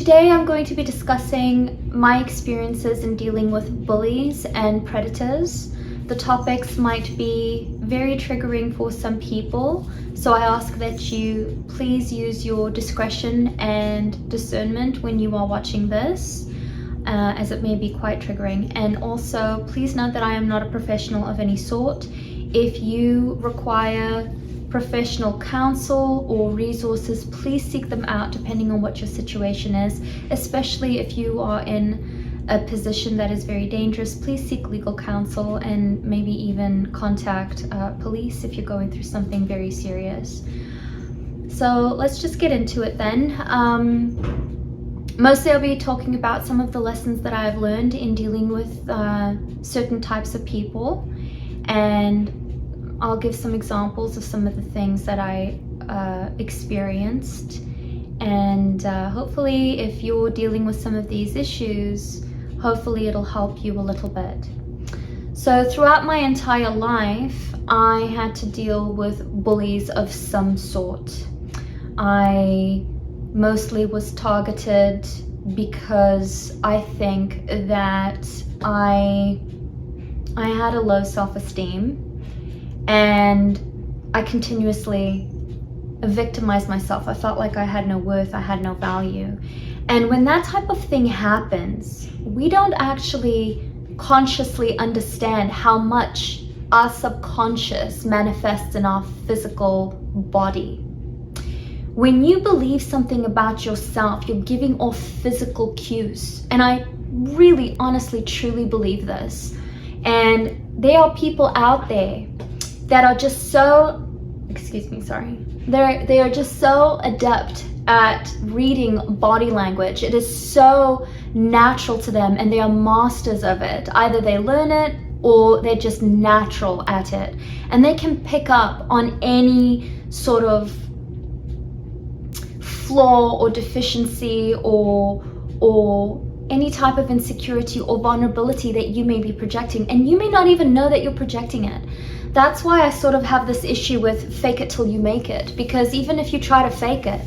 today I'm going to be discussing my experiences in dealing with bullies and predators. The topics might be very triggering for some people, so I ask that you please use your discretion and discernment when you are watching this, as it may be quite triggering. And also, please note that I am not a professional of any sort. If you require professional counsel or resources, please seek them out depending on what your situation is, especially if you are in a position that is very dangerous. Please seek legal counsel and maybe even contact police if you're going through something very serious. So let's just get into it then. Mostly I'll be talking about some of the lessons that I've learned in dealing with certain types of people, and I'll give some examples of some of the things that I experienced, and hopefully if you're dealing with some of these issues, hopefully it'll help you a little bit. So throughout my entire life, I had to deal with bullies of some sort. I mostly was targeted because I think that I had a low self-esteem, and I continuously victimized myself. I felt like I had no worth, I had no value. And when that type of thing happens, we don't actually consciously understand how much our subconscious manifests in our physical body. When you believe something about yourself, you're giving off physical cues. And I really, honestly, truly believe this. And there are people out there that are just so, they are just so adept at reading body language. It is so natural to them, and they are masters of it. Either they learn it or they're just natural at it, and they can pick up on any sort of flaw or deficiency or any type of insecurity or vulnerability that you may be projecting, and you may not even know that you're projecting it. That's why I sort of have this issue with fake it till you make it, because even if you try to fake it,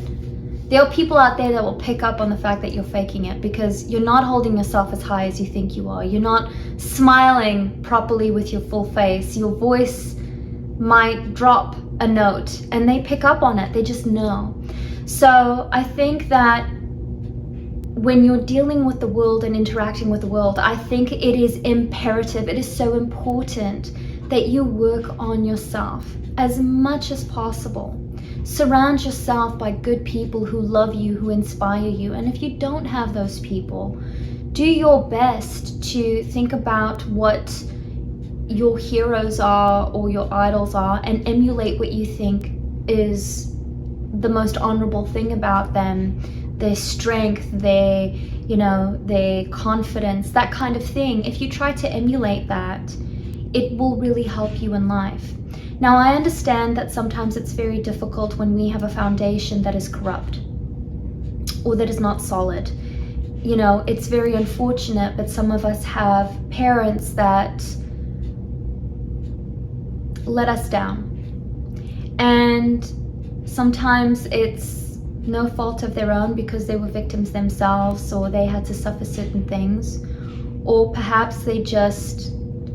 there are people out there that will pick up on the fact that you're faking it, because you're not holding yourself as high as you think you are. You're not smiling properly with your full face. Your voice might drop a note and they pick up on it. They just know. So I think that when you're dealing with the world and interacting with the world, I think it is imperative, it is so important that you work on yourself as much as possible. Surround yourself by good people who love you, who inspire you. And if you don't have those people, do your best to think about what your heroes are or your idols are, and emulate what you think is the most honorable thing about them. Their strength, their confidence, that kind of thing. If you try to emulate that, it will really help you in life. Now, I understand that sometimes it's very difficult when we have a foundation that is corrupt or that is not solid. It's very unfortunate, but some of us have parents that let us down. And sometimes it's no fault of their own because they were victims themselves, or they had to suffer certain things, or perhaps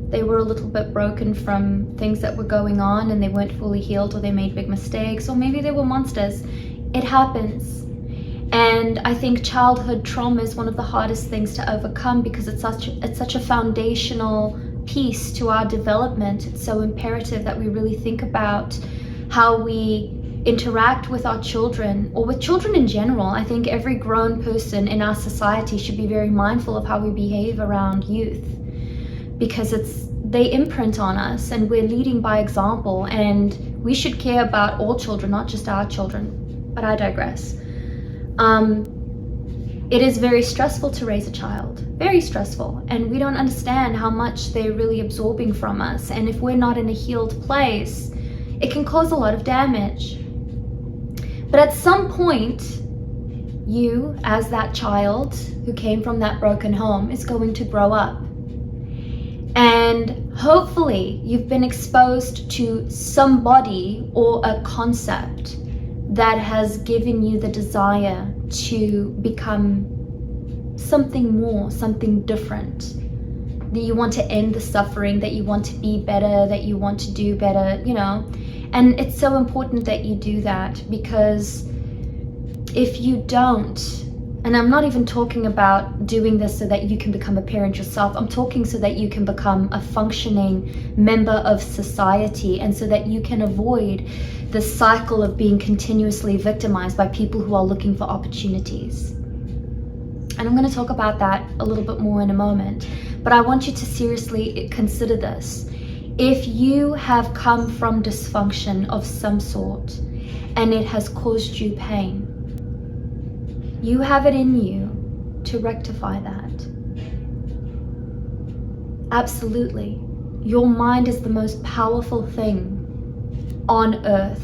they were a little bit broken from things that were going on and they weren't fully healed, or they made big mistakes, or maybe they were monsters. It happens. And I think childhood trauma is one of the hardest things to overcome, because it's such a foundational piece to our development. It's so imperative that we really think about how we interact with our children, or with children in general. I think every grown person in our society should be very mindful of how we behave around youth, because they imprint on us, and we're leading by example, and we should care about all children, not just our children. But I digress. It is very stressful to raise a child, very stressful, and we don't understand how much they're really absorbing from us. And if we're not in a healed place, it can cause a lot of damage. But at some point, you, as that child who came from that broken home, is going to grow up. And hopefully you've been exposed to somebody or a concept that has given you the desire to become something more, something different, that you want to end the suffering, that you want to be better, that you want to do better, you know. And it's so important that you do that, because if you don't, and I'm not even talking about doing this so that you can become a parent yourself, I'm talking so that you can become a functioning member of society, and so that you can avoid the cycle of being continuously victimized by people who are looking for opportunities. And I'm going to talk about that a little bit more in a moment, but I want you to seriously consider this. If you have come from dysfunction of some sort and it has caused you pain, you have it in you to rectify that. Absolutely. Your mind is the most powerful thing on earth.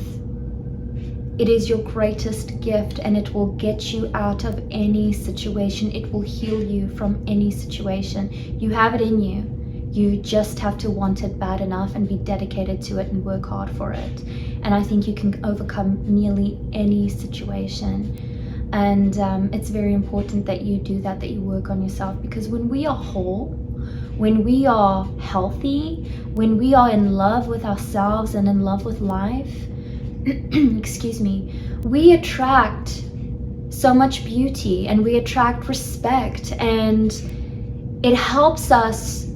It is your greatest gift, and it will get you out of any situation. It will heal you from any situation. You have it in you. You just have to want it bad enough and be dedicated to it and work hard for it. And I think you can overcome nearly any situation. And it's very important that you do that, that you work on yourself, because when we are whole, when we are healthy, when we are in love with ourselves and in love with life, excuse me, we attract so much beauty, and we attract respect, and it helps us,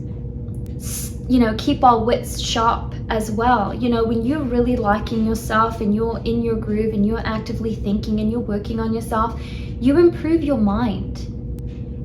you know, keep our wits sharp as well. You know, when you're really liking yourself and you're in your groove and you're actively thinking and you're working on yourself, you improve your mind.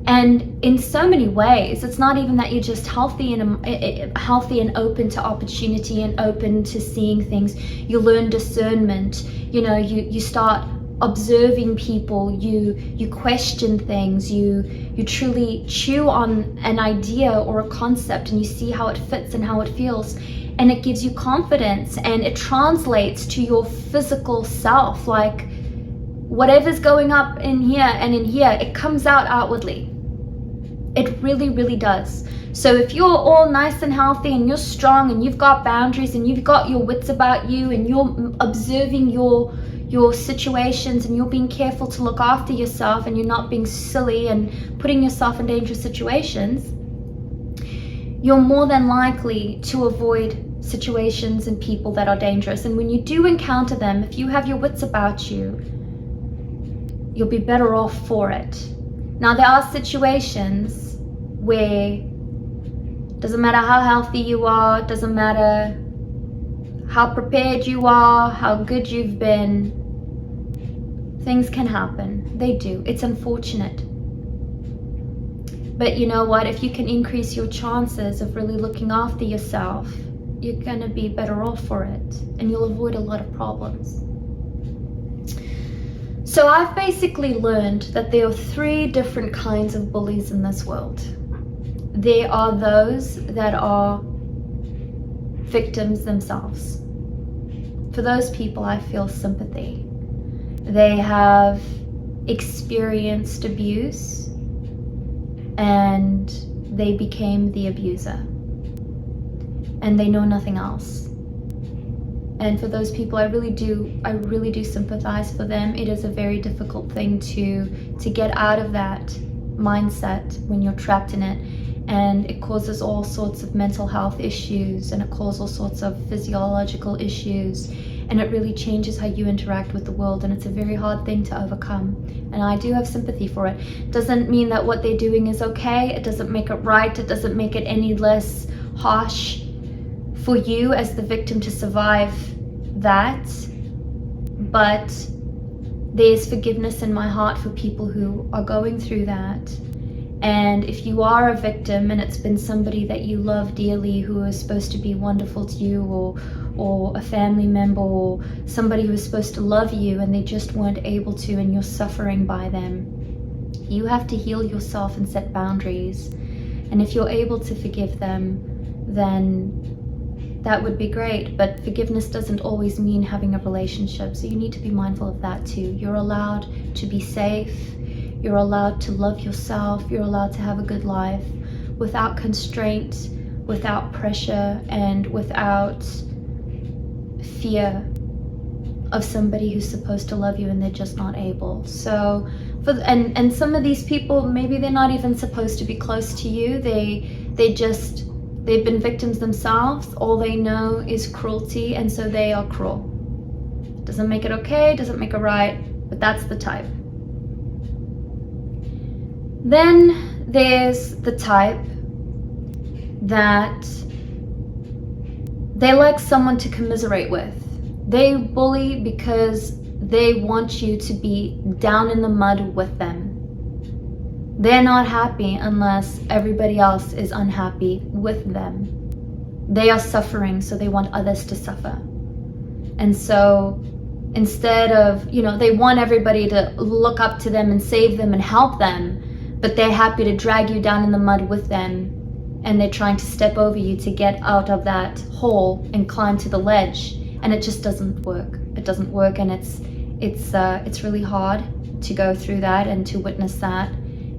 And in so many ways, it's not even that you're just healthy and open to opportunity and open to seeing things. You learn discernment. You know, you start observing people. You question things. You truly chew on an idea or a concept, and you see how it fits and how it feels, and it gives you confidence, and it translates to your physical self. Like, whatever's going up in here and in here, it comes out outwardly. It really, really does. So if you're all nice and healthy and you're strong and you've got boundaries and you've got your wits about you and you're observing your situations and you're being careful to look after yourself and you're not being silly and putting yourself in dangerous situations, you're more than likely to avoid situations and people that are dangerous. And when you do encounter them, if you have your wits about you, you'll be better off for it. Now, there are situations where doesn't matter how healthy you are, doesn't matter how prepared you are, how good you've been, things can happen. They do. It's unfortunate. But you know what? If you can increase your chances of really looking after yourself, you're going to be better off for it, and you'll avoid a lot of problems. So I've basically learned that there are 3 different kinds of bullies in this world. There are those that are victims themselves. For those people, I feel sympathy. They have experienced abuse and they became the abuser, and they know nothing else. And for those people, I really do sympathize for them. It is a very difficult thing to get out of that mindset when you're trapped in it. And it causes all sorts of mental health issues, and it causes all sorts of physiological issues. And it really changes how you interact with the world. And it's a very hard thing to overcome. And I do have sympathy for it. Doesn't mean that what they're doing is okay. It doesn't make it right. It doesn't make it any less harsh for you as the victim to survive that, but there's forgiveness in my heart for people who are going through that. And if you are a victim and it's been somebody that you love dearly who is supposed to be wonderful to you, or a family member, or somebody who is supposed to love you and they just weren't able to, and you're suffering by them, you have to heal yourself and set boundaries. And if you're able to forgive them, then that would be great. But forgiveness doesn't always mean having a relationship, so you need to be mindful of that too. You're allowed to be safe, you're allowed to love yourself, you're allowed to have a good life without constraint, without pressure, and without fear of somebody who's supposed to love you and they're just not able. So and some of these people, maybe they're not even supposed to be close to you. They've been victims themselves. All they know is cruelty, and so they are cruel. Doesn't make it okay, doesn't make it right, but that's the type. Then there's the type that they like someone to commiserate with. They bully because they want you to be down in the mud with them. They're not happy unless everybody else is unhappy with them. They are suffering, so they want others to suffer. And so instead of, they want everybody to look up to them and save them and help them, but they're happy to drag you down in the mud with them, and they're trying to step over you to get out of that hole and climb to the ledge, and it just doesn't work. It doesn't work, and it's really hard to go through that and to witness that.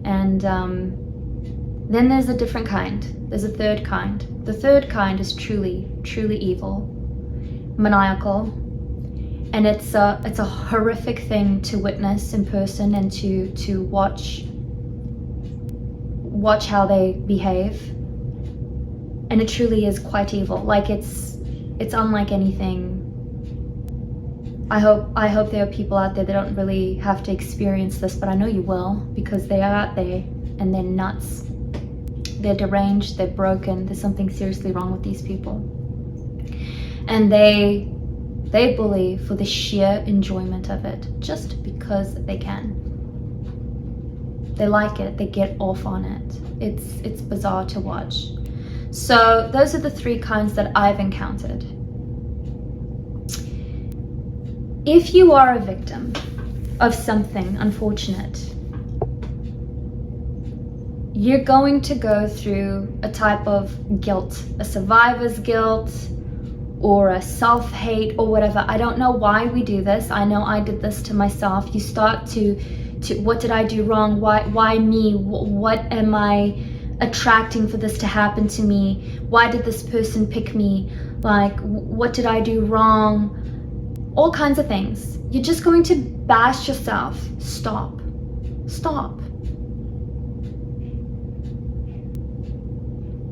And then there's a different kind. There's a third kind. The third kind is truly, truly evil, maniacal, and it's a horrific thing to witness in person and to watch how they behave. And it truly is quite evil. Like it's unlike anything. I hope there are people out there that don't really have to experience this, but I know you will, because they are out there and they're nuts. They're deranged, they're broken, there's something seriously wrong with these people. And they bully for the sheer enjoyment of it, just because they can. They like it, they get off on it. It's bizarre to watch. So those are the three kinds that I've encountered. If you are a victim of something unfortunate, you're going to go through a type of guilt, a survivor's guilt, or a self-hate, or whatever. I don't know why we do this. I know I did this to myself. You start to what did I do wrong? Why me? What am I attracting for this to happen to me? Why did this person pick me? Like, what did I do wrong? All kinds of things. You're just going to bash yourself. Stop.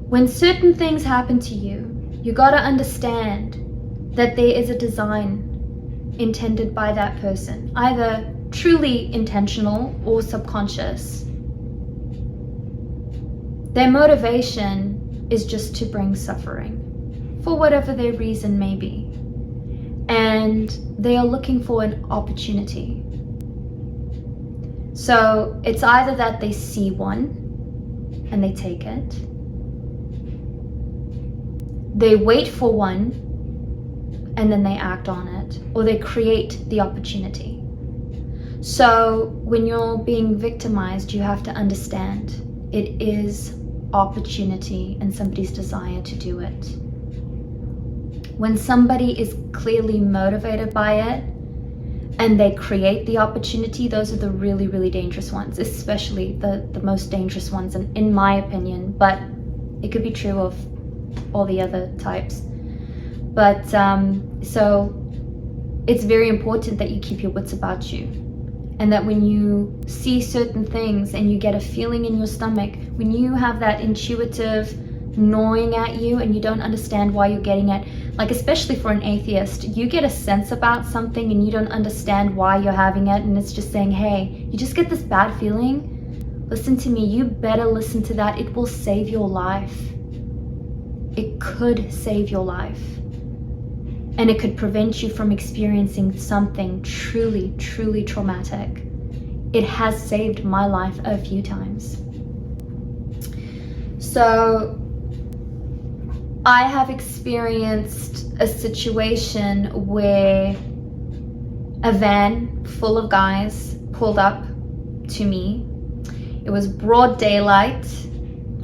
When certain things happen to you, you gotta understand that there is a design intended by that person, either truly intentional or subconscious. Their motivation is just to bring suffering, for whatever their reason may be. And they are looking for an opportunity. So it's either that they see one and they take it, they wait for one and then they act on it, or they create the opportunity. So when you're being victimized, you have to understand it is opportunity and somebody's desire to do it. When somebody is clearly motivated by it and they create the opportunity, those are the really, really dangerous ones, especially the most dangerous ones, in my opinion, but it could be true of all the other types. But so it's very important that you keep your wits about you, and that when you see certain things and you get a feeling in your stomach, when you have that intuitive gnawing at you and you don't understand why you're getting it, like especially for an atheist, you get a sense about something and you don't understand why you're having it, and it's just saying, hey, you just get this bad feeling, listen to me, you better listen to that. It will save your life. It could save your life, and it could prevent you from experiencing something truly, truly traumatic. It has saved my life a few times. So I have experienced a situation where a van full of guys pulled up to me. It was broad daylight.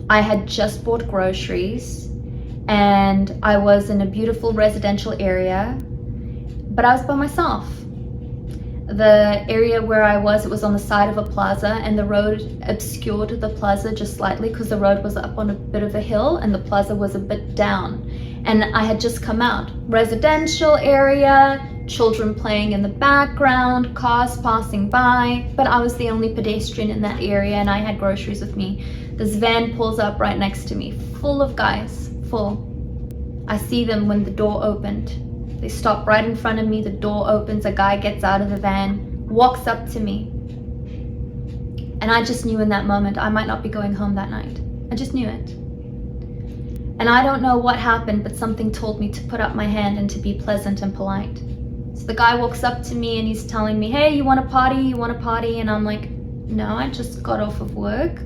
I had just bought groceries and I was in a beautiful residential area, but I was by myself. The area where I was, it was on the side of a plaza, and the road obscured the plaza just slightly because the road was up on a bit of a hill and the plaza was a bit down. And I had just come out. Residential area, children playing in the background, cars passing by, but I was the only pedestrian in that area and I had groceries with me. This van pulls up right next to me, full of guys, full. I see them when the door opened. They stop right in front of me, the door opens, a guy gets out of the van, walks up to me. And I just knew in that moment I might not be going home that night. I just knew it. And I don't know what happened, but something told me to put up my hand and to be pleasant and polite. So the guy walks up to me and he's telling me, hey, you want to party? You want to party? And I'm like, no, I just got off of work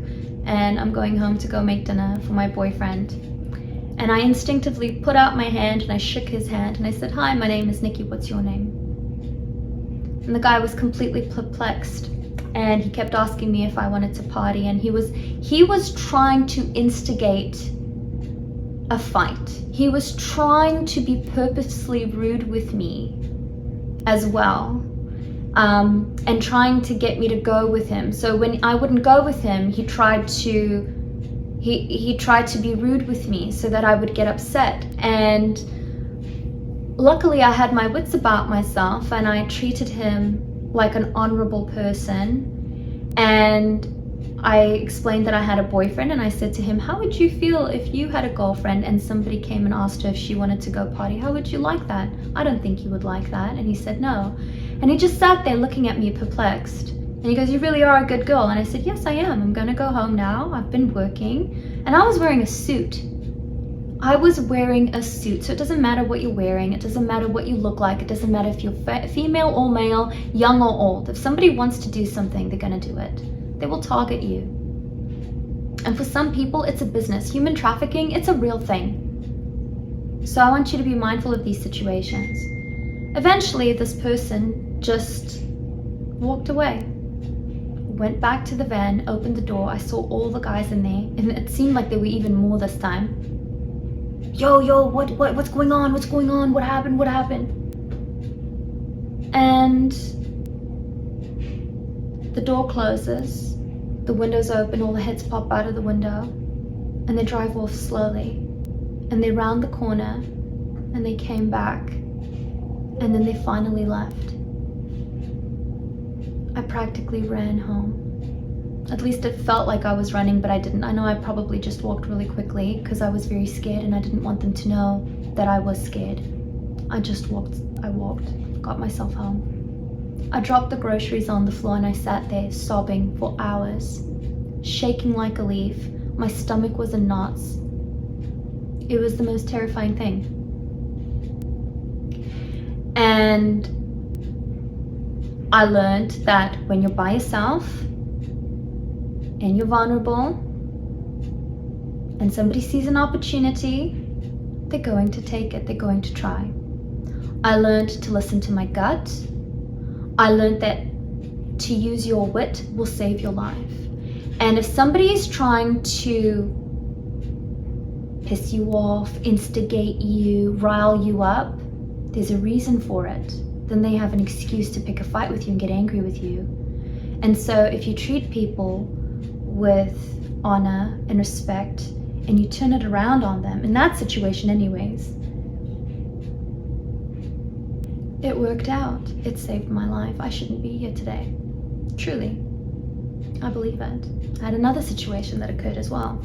and I'm going home to go make dinner for my boyfriend. And I instinctively put out my hand and I shook his hand and I said, hi, my name is Nikki, what's your name? And the guy was completely perplexed and he kept asking me if I wanted to party, and he was trying to instigate a fight. He was trying to be purposely rude with me as well, and trying to get me to go with him. So when I wouldn't go with him, he tried to be rude with me so that I would get upset. And luckily I had my wits about myself and I treated him like an honorable person, and I explained that I had a boyfriend, and I said to him, how would you feel if you had a girlfriend and somebody came and asked her if she wanted to go party? How would you like that? I don't think you would like that. And he said no. And he just sat there looking at me perplexed. And he goes, you really are a good girl. And I said, yes, I am. I'm gonna go home now. I've been working. And I was wearing a suit. I was wearing a suit. So it doesn't matter what you're wearing. It doesn't matter what you look like. It doesn't matter if you're female or male, young or old. If somebody wants to do something, they're gonna do it. They will target you. And for some people, it's a business. Human trafficking, it's a real thing. So I want you to be mindful of these situations. Eventually, this person just walked away. Went back to the van, opened the door. I saw all the guys in there, and it seemed like there were even more this time. Yo, what's going on? What's going on? What happened? What happened? And the door closes, the windows open, all the heads pop out of the window, and they drive off slowly. And they round the corner, and they came back, and then they finally left. I practically ran home. At least it felt like I was running, but I didn't. I know I probably just walked really quickly because I was very scared and I didn't want them to know that I was scared. I walked, got myself home. I dropped the groceries on the floor and I sat there sobbing for hours, shaking like a leaf. My stomach was in knots. It was the most terrifying thing. And I learned that when you're by yourself and you're vulnerable and somebody sees an opportunity, they're going to take it, they're going to try. I learned to listen to my gut. I learned that to use your wit will save your life. And if somebody is trying to piss you off, instigate you, rile you up, there's a reason for it. Then they have an excuse to pick a fight with you and get angry with you. And so if you treat people with honor and respect and you turn it around on them, in that situation anyways, it worked out. It saved my life. I shouldn't be here today. Truly. I believe it. I had another situation that occurred as well.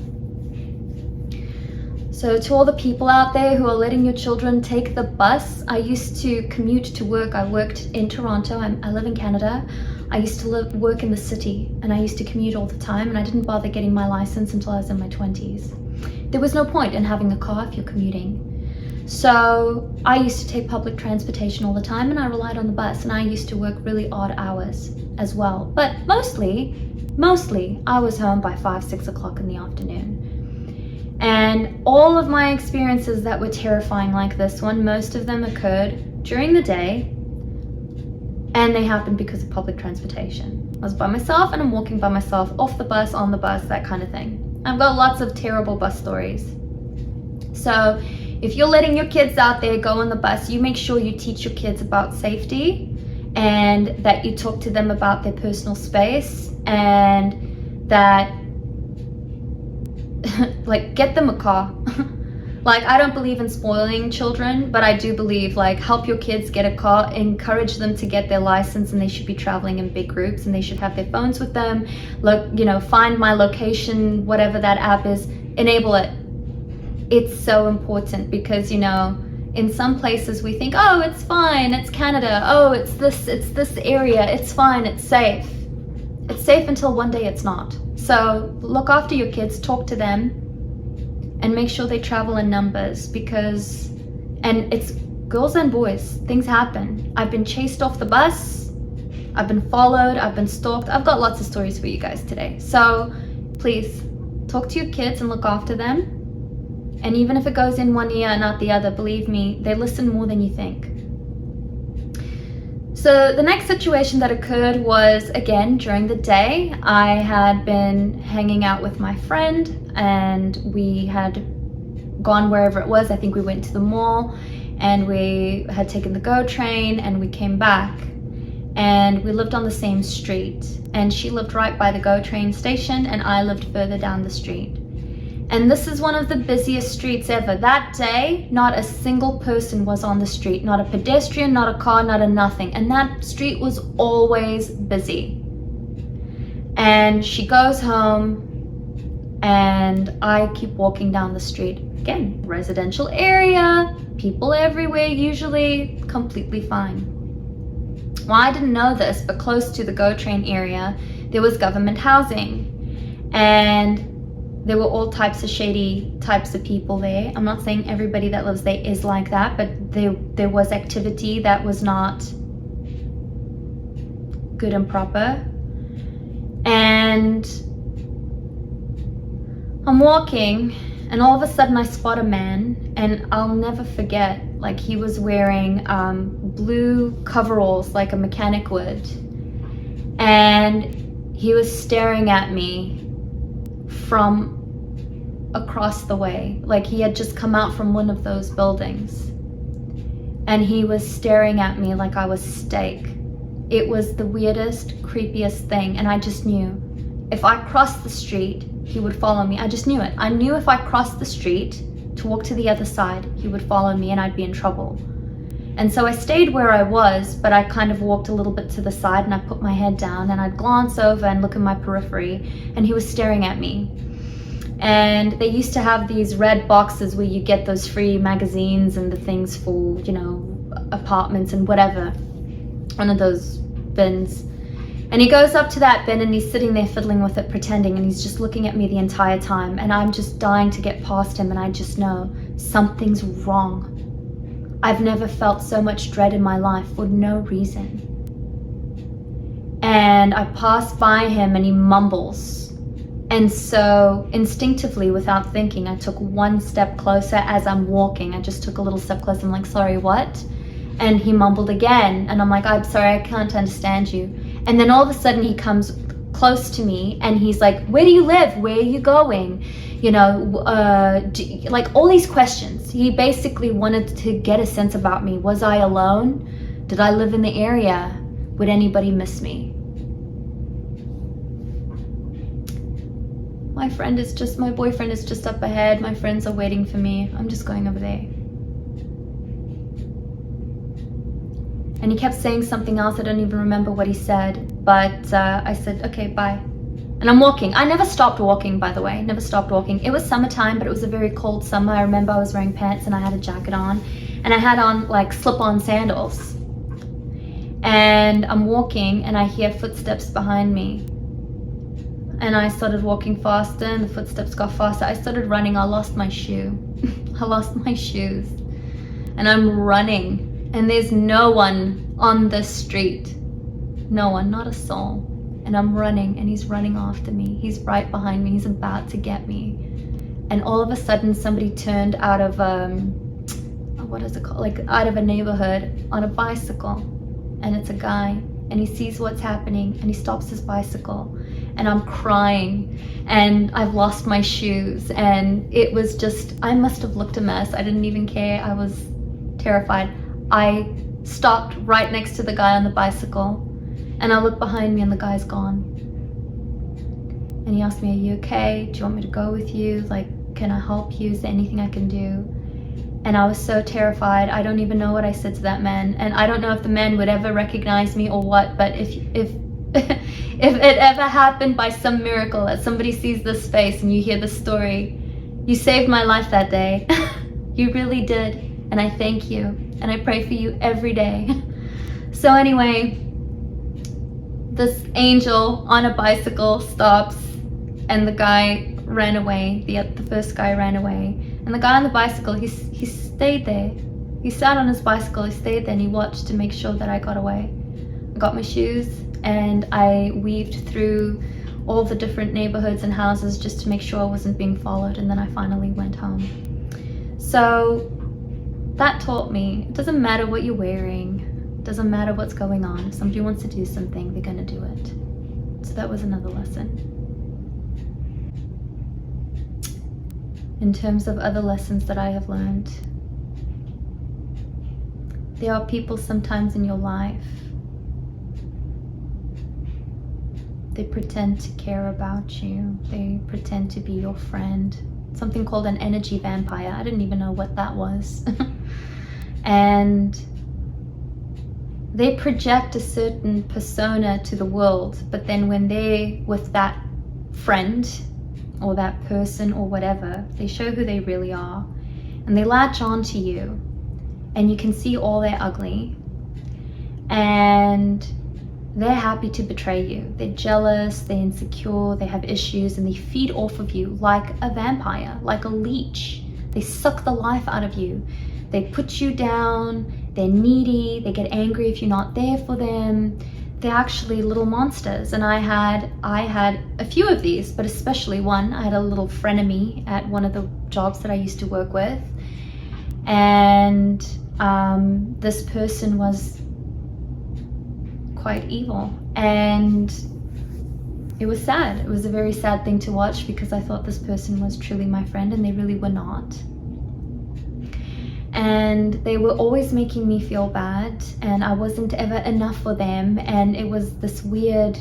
So to all the people out there who are letting your children take the bus, I used to commute to work. I worked in Toronto. I live in Canada. I used to work in the city, and I used to commute all the time, and I didn't bother getting my license until I was in my 20s. There was no point in having a car if you're commuting. So I used to take public transportation all the time, and I relied on the bus, and I used to work really odd hours as well. But mostly I was home by 5, 6 o'clock in the afternoon. And all of my experiences that were terrifying like this one, most of them occurred during the day, and they happened because of public transportation. I was by myself and I'm walking by myself, off the bus, on the bus, that kind of thing. I've got lots of terrible bus stories. So if you're letting your kids out there go on the bus, you make sure you teach your kids about safety and that you talk to them about their personal space, and that like get them a car. Like, I don't believe in spoiling children, but I do believe, like, help your kids get a car, encourage them to get their license, and they should be traveling in big groups, and they should have their phones with them. Look, you know, find my location, whatever that app is, enable it. It's so important because, you know, in some places we think, oh, it's fine, it's Canada, oh, it's this area, it's fine, it's safe. It's safe until one day it's not. So look after your kids, talk to them, and make sure they travel in numbers, because, and it's girls and boys, things happen. I've been chased off the bus, I've been followed, I've been stalked. I've got lots of stories for you guys today. So please talk to your kids and look after them. And even if it goes in one ear and not the other, believe me, they listen more than you think. So the next situation that occurred was, again, during the day. I had been hanging out with my friend and we had gone wherever it was. I think we went to the mall and we had taken the GO train and we came back, and we lived on the same street, and she lived right by the GO train station and I lived further down the street. And this is one of the busiest streets ever. That day, not a single person was on the street, not a pedestrian, not a car, not a nothing. And that street was always busy. And she goes home and I keep walking down the street. Again, residential area, people everywhere, usually completely fine. Well, I didn't know this, but close to the GO train area, there was government housing. And there were all types of shady types of people there. I'm not saying everybody that lives there is like that, but there was activity that was not good and proper. And I'm walking, and all of a sudden I spot a man, and I'll never forget, like, he was wearing blue coveralls like a mechanic would, and he was staring at me from across the way, like he had just come out from one of those buildings, and he was staring at me like I was steak. It was the weirdest, creepiest thing, and I just knew if I crossed the street, he would follow me. I just knew it. I knew if I crossed the street to walk to the other side, he would follow me and I'd be in trouble. And so I stayed where I was, but I kind of walked a little bit to the side and I put my head down and I'd glance over and look in my periphery, and he was staring at me. And they used to have these red boxes where you get those free magazines and the things for, you know, apartments and whatever, one of those bins. And he goes up to that bin and he's sitting there fiddling with it, pretending, and he's just looking at me the entire time, and I'm just dying to get past him, and I just know something's wrong. I've never felt so much dread in my life for no reason. And I pass by him and he mumbles. And so instinctively, without thinking, I took one step closer as I'm walking. I just took a little step closer. I'm like, sorry, what? And he mumbled again. And I'm like, I'm sorry, I can't understand you. And then all of a sudden he comes close to me and he's like, where do you live? Where are you going? You know, like all these questions. He basically wanted to get a sense about me. Was I alone? Did I live in the area? Would anybody miss me? My boyfriend is just up ahead. My friends are waiting for me. I'm just going over there. And he kept saying something else. I don't even remember what he said, but I said, okay, bye. And I'm walking. I never stopped walking, by the way, never stopped walking. It was summertime, but it was a very cold summer. I remember I was wearing pants and I had a jacket on, and I had on like slip-on sandals. And I'm walking and I hear footsteps behind me. And I started walking faster and the footsteps got faster. I started running. I lost my shoe. I lost my shoes. And I'm running. And there's no one on the street. No one, not a soul. And I'm running and he's running after me. He's right behind me. He's about to get me. And all of a sudden somebody turned out of, what is it called? Like out of a neighborhood on a bicycle. And it's a guy. And he sees what's happening and he stops his bicycle. And I'm crying and I've lost my shoes, and it was just, I must have looked a mess. I didn't even care. I was terrified. I stopped right next to the guy on the bicycle and I looked behind me and the guy's gone. And he asked me, are you okay? Do you want me to go with you? Like, can I help you? Is there anything I can do? And I was so terrified. I don't even know what I said to that man. And I don't know if the man would ever recognize me or what, but if if it ever happened by some miracle that somebody sees this face and you hear this story, you saved my life that day. You really did. And I thank you. And I pray for you every day. So anyway, this angel on a bicycle stops and the guy ran away. The first guy ran away. And the guy on the bicycle, he stayed there. He sat on his bicycle, he stayed there, and he watched to make sure that I got away. I got my shoes and I weaved through all the different neighborhoods and houses just to make sure I wasn't being followed, and then I finally went home. So that taught me, it doesn't matter what you're wearing, it doesn't matter what's going on. If somebody wants to do something, they're going to do it. So that was another lesson. In terms of other lessons that I have learned, there are people sometimes in your life, they pretend to care about you, they pretend to be your friend. Something called an energy vampire. I didn't even know what that was. And they project a certain persona to the world, but then when they're with that friend or that person or whatever, they show who they really are, and they latch on to you, and you can see all their ugly, and they're happy to betray you. They're jealous, they're insecure, they have issues, and they feed off of you like a vampire, like a leech. They suck the life out of you. They put you down, they're needy, they get angry if you're not there for them. They're actually little monsters. And I had a few of these, but especially one. I had a little frenemy at one of the jobs that I used to work with, and this person was quite evil, and it was sad. It was a very sad thing to watch, because I thought this person was truly my friend, and they really were not. And they were always making me feel bad, and I wasn't ever enough for them, and it was this weird,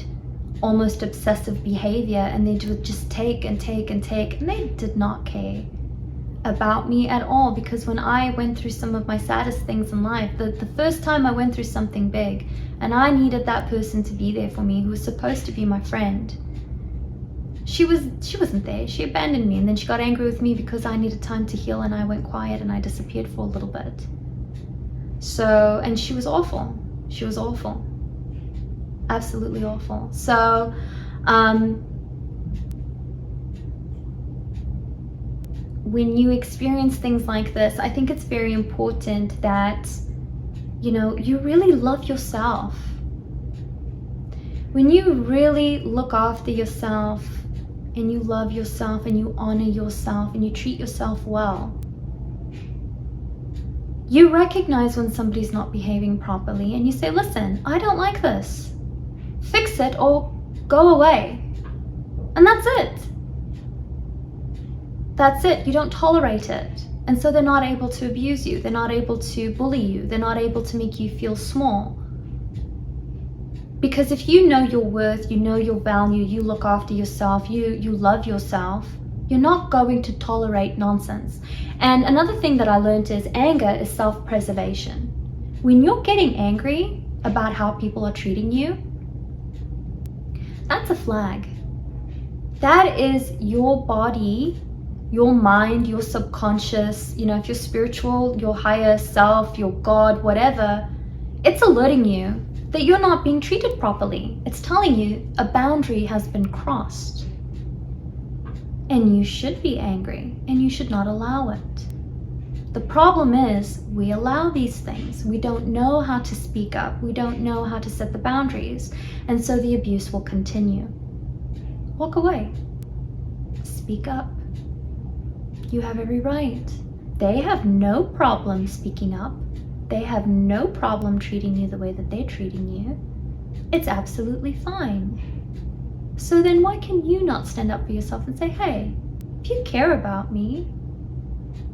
almost obsessive behavior, and they would just take and take and take, and they did not care about me at all. Because when I went through some of my saddest things in life, the first time I went through something big, and I needed that person to be there for me, who was supposed to be my friend, she wasn't there. She abandoned me, and then she got angry with me because I needed time to heal, and I went quiet and I disappeared for a little bit. So, and she was awful. She was awful. Absolutely awful. So, when you experience things like this, I think it's very important that, you know, you really love yourself. When you really look after yourself, and you love yourself, and you honor yourself, and you treat yourself well, you recognize when somebody's not behaving properly, and you say, listen, I don't like this. Fix it or go away. And that's it. That's it. You don't tolerate it. And so they're not able to abuse you. They're not able to bully you. They're not able to make you feel small. Because if you know your worth, you know your value, you look after yourself, you love yourself, you're not going to tolerate nonsense. And another thing that I learned is anger is self-preservation. When you're getting angry about how people are treating you, that's a flag. That is your body, your mind, your subconscious, you know, if you're spiritual, your higher self, your God, whatever, it's alerting you that you're not being treated properly. It's telling you a boundary has been crossed. And you should be angry, and you should not allow it. The problem is we allow these things. We don't know how to speak up. We don't know how to set the boundaries. And so the abuse will continue. Walk away. Speak up. You have every right. They have no problem speaking up. They have no problem treating you the way that they're treating you. It's absolutely fine. So then why can you not stand up for yourself and say, hey, if you care about me,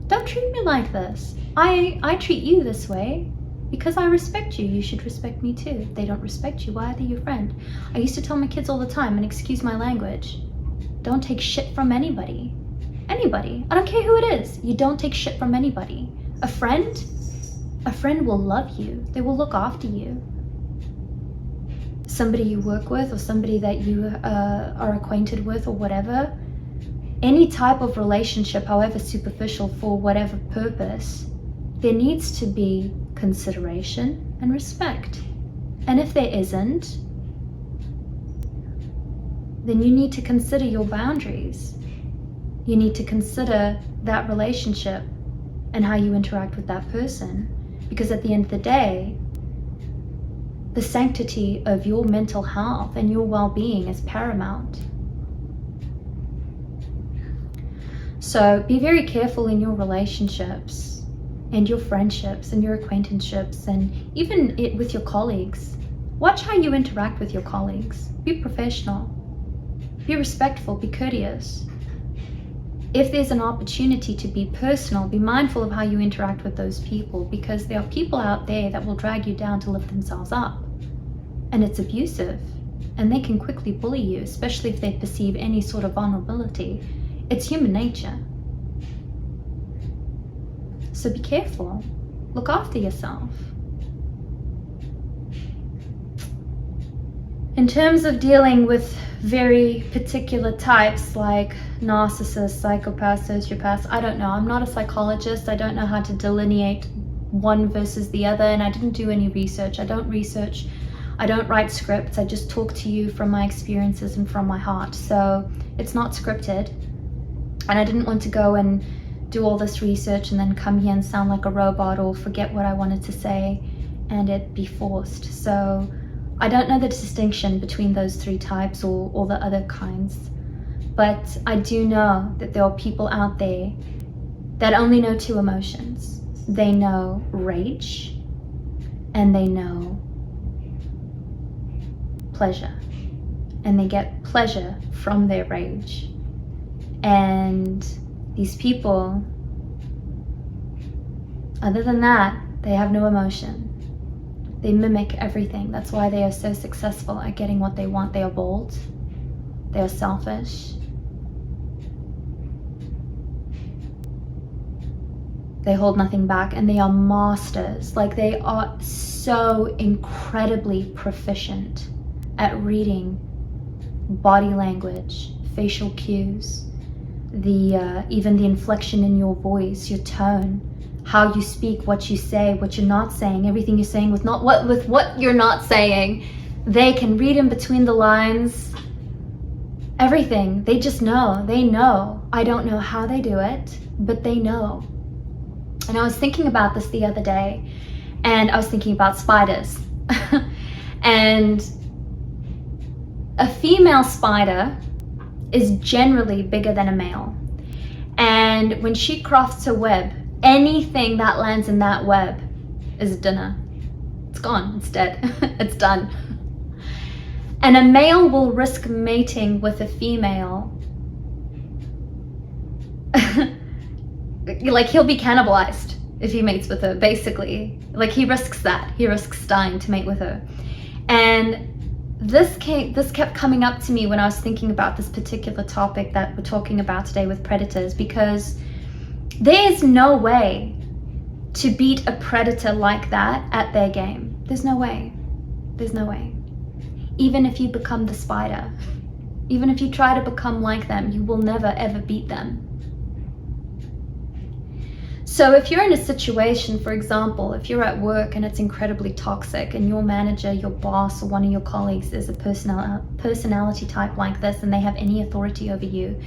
don't treat me like this. I treat you this way because I respect you. You should respect me too. If they don't respect you, why are they your friend? I used to tell my kids all the time, and excuse my language, don't take shit from anybody. Anybody. I don't care who it is. You don't take shit from anybody. A friend will love you. They will look after you. Somebody you work with, or somebody that you are acquainted with, or whatever, any type of relationship, however superficial, for whatever purpose, there needs to be consideration and respect. And if there isn't, then you need to consider your boundaries. You need to consider that relationship and how you interact with that person. Because at the end of the day, the sanctity of your mental health and your well-being is paramount. So be very careful in your relationships and your friendships and your acquaintanceships, and even with your colleagues. Watch how you interact with your colleagues. Be professional. Be respectful. Be courteous. If there's an opportunity to be personal, be mindful of how you interact with those people, because there are people out there that will drag you down to lift themselves up. And it's abusive. And they can quickly bully you, especially if they perceive any sort of vulnerability. It's human nature. So be careful. Look after yourself. In terms of dealing with very particular types like narcissists, psychopaths, sociopaths, I don't know. I'm not a psychologist. I don't know how to delineate one versus the other, and I didn't do any research. I don't research. I don't write scripts. I just talk to you from my experiences and from my heart. So it's not scripted. And I didn't want to go and do all this research and then come here and sound like a robot or forget what I wanted to say and it be forced. So I don't know the distinction between those three types or the other kinds, but I do know that there are people out there that only know two emotions. They know rage and they know pleasure, and they get pleasure from their rage. And these people, other than that, they have no emotion. They mimic everything. That's why they are so successful at getting what they want. They are bold. They are selfish. They hold nothing back, and they are masters. Like, they are so incredibly proficient at reading body language, facial cues, even the inflection in your voice, your tone, how you speak, what you say, what you're not saying, everything you're saying with what you're not saying. They can read in between the lines, everything. They just know. They know. I don't know how they do it, but they know. And I was thinking about this the other day, and I was thinking about spiders. And a female spider is generally bigger than a male. And when she crafts a web, anything that lands in that web is dinner. It's gone, it's dead, it's done. And a male will risk mating with a female. Like, he'll be cannibalized if he mates with her, basically. Like, he risks that. He risks dying to mate with her. And this kept coming up to me when I was thinking about this particular topic that we're talking about today with predators, because there's no way to beat a predator like that at their game. There's no way. There's no way. Even if you become the spider, even if you try to become like them, you will never ever beat them. So if you're in a situation, for example, if you're at work and it's incredibly toxic and your manager, your boss, or one of your colleagues is a personality type like this, and they have any authority over you,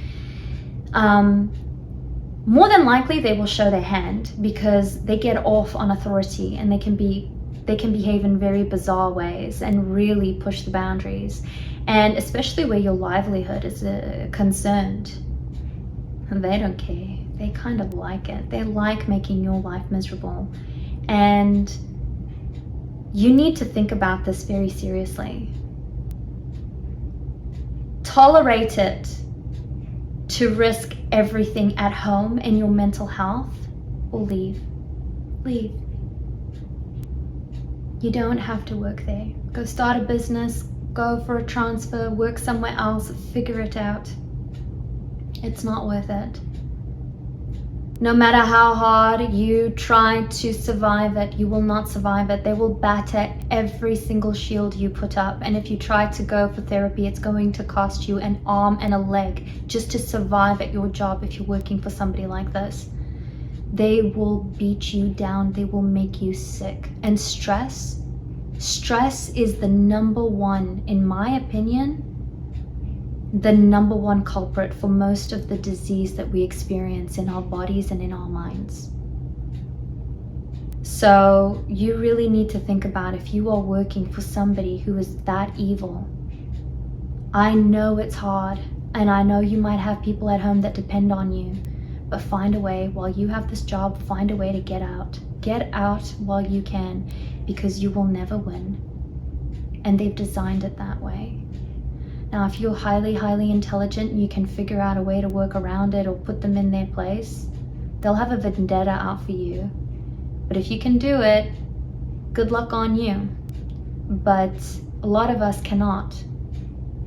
more than likely they will show their hand, because they get off on authority, and they can behave in very bizarre ways and really push the boundaries, and especially where your livelihood is concerned. They don't care. They kind of like it. They like making your life miserable. And you need to think about this very seriously. Tolerate it to risk everything at home and your mental health, or leave. Leave. You don't have to work there. Go start a business, go for a transfer, work somewhere else, figure it out. It's not worth it. No matter how hard you try to survive it, you will not survive it. They will batter every single shield you put up. And if you try to go for therapy, it's going to cost you an arm and a leg just to survive at your job if you're working for somebody like this. They will beat you down. They will make you sick. And stress is the number one, in my opinion, the number one culprit for most of the disease that we experience in our bodies and in our minds. So you really need to think about, if you are working for somebody who is that evil. I know it's hard, and I know you might have people at home that depend on you, but find a way, while you have this job, find a way to get out. Get out while you can, because you will never win. And they've designed it that way. Now, if you're highly, highly intelligent, you can figure out a way to work around it or put them in their place. They'll have a vendetta out for you. But if you can do it, good luck on you. But a lot of us cannot.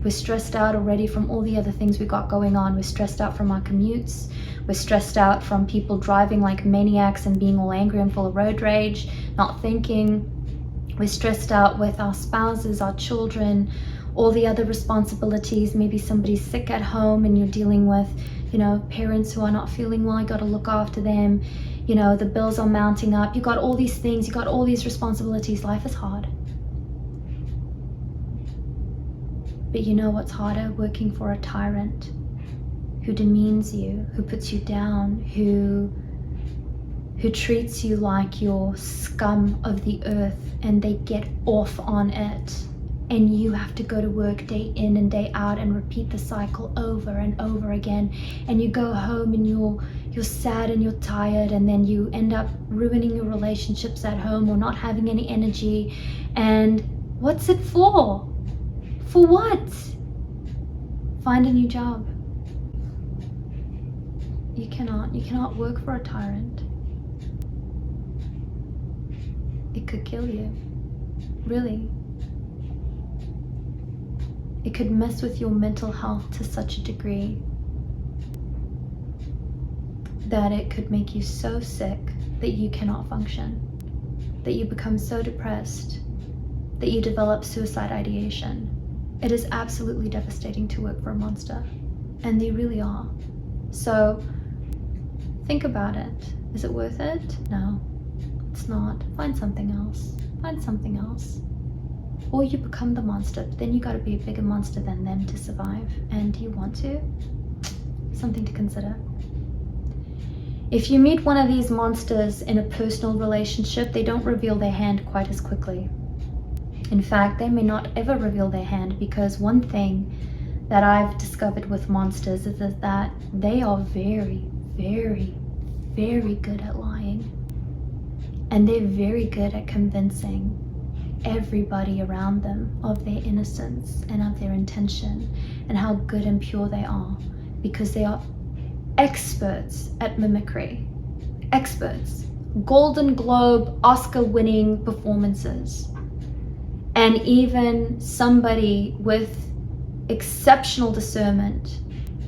We're stressed out already from all the other things we got going on. We're stressed out from our commutes. We're stressed out from people driving like maniacs and being all angry and full of road rage, not thinking. We're stressed out with our spouses, our children, all the other responsibilities. Maybe somebody's sick at home and you're dealing with, parents who are not feeling well, you got to look after them. The bills are mounting up. You got all these things, you got all these responsibilities. Life is hard. But you know what's harder? Working for a tyrant who demeans you, who puts you down, who treats you like you're scum of the earth, and they get off on it. And you have to go to work day in and day out and repeat the cycle over and over again. And you go home and you're sad and you're tired, and then you end up ruining your relationships at home or not having any energy. And what's it for? For what? Find a new job. You cannot work for a tyrant. It could kill you. Really. It could mess with your mental health to such a degree that it could make you so sick that you cannot function, that you become so depressed that you develop suicide ideation. It is absolutely devastating to work for a monster, and they really are. So think about it. Is it worth it? No, it's not. Find something else. Find something else. Or you become the monster, but then you got to be a bigger monster than them to survive. And do you want to? Something to consider. If you meet one of these monsters in a personal relationship, they don't reveal their hand quite as quickly. In fact, they may not ever reveal their hand, because one thing that I've discovered with monsters is that they are very, very, very good at lying. And they're very good at convincing everybody around them of their innocence and of their intention and how good and pure they are, because they are experts at mimicry. Experts. Golden Globe, Oscar-winning performances. And even somebody with exceptional discernment,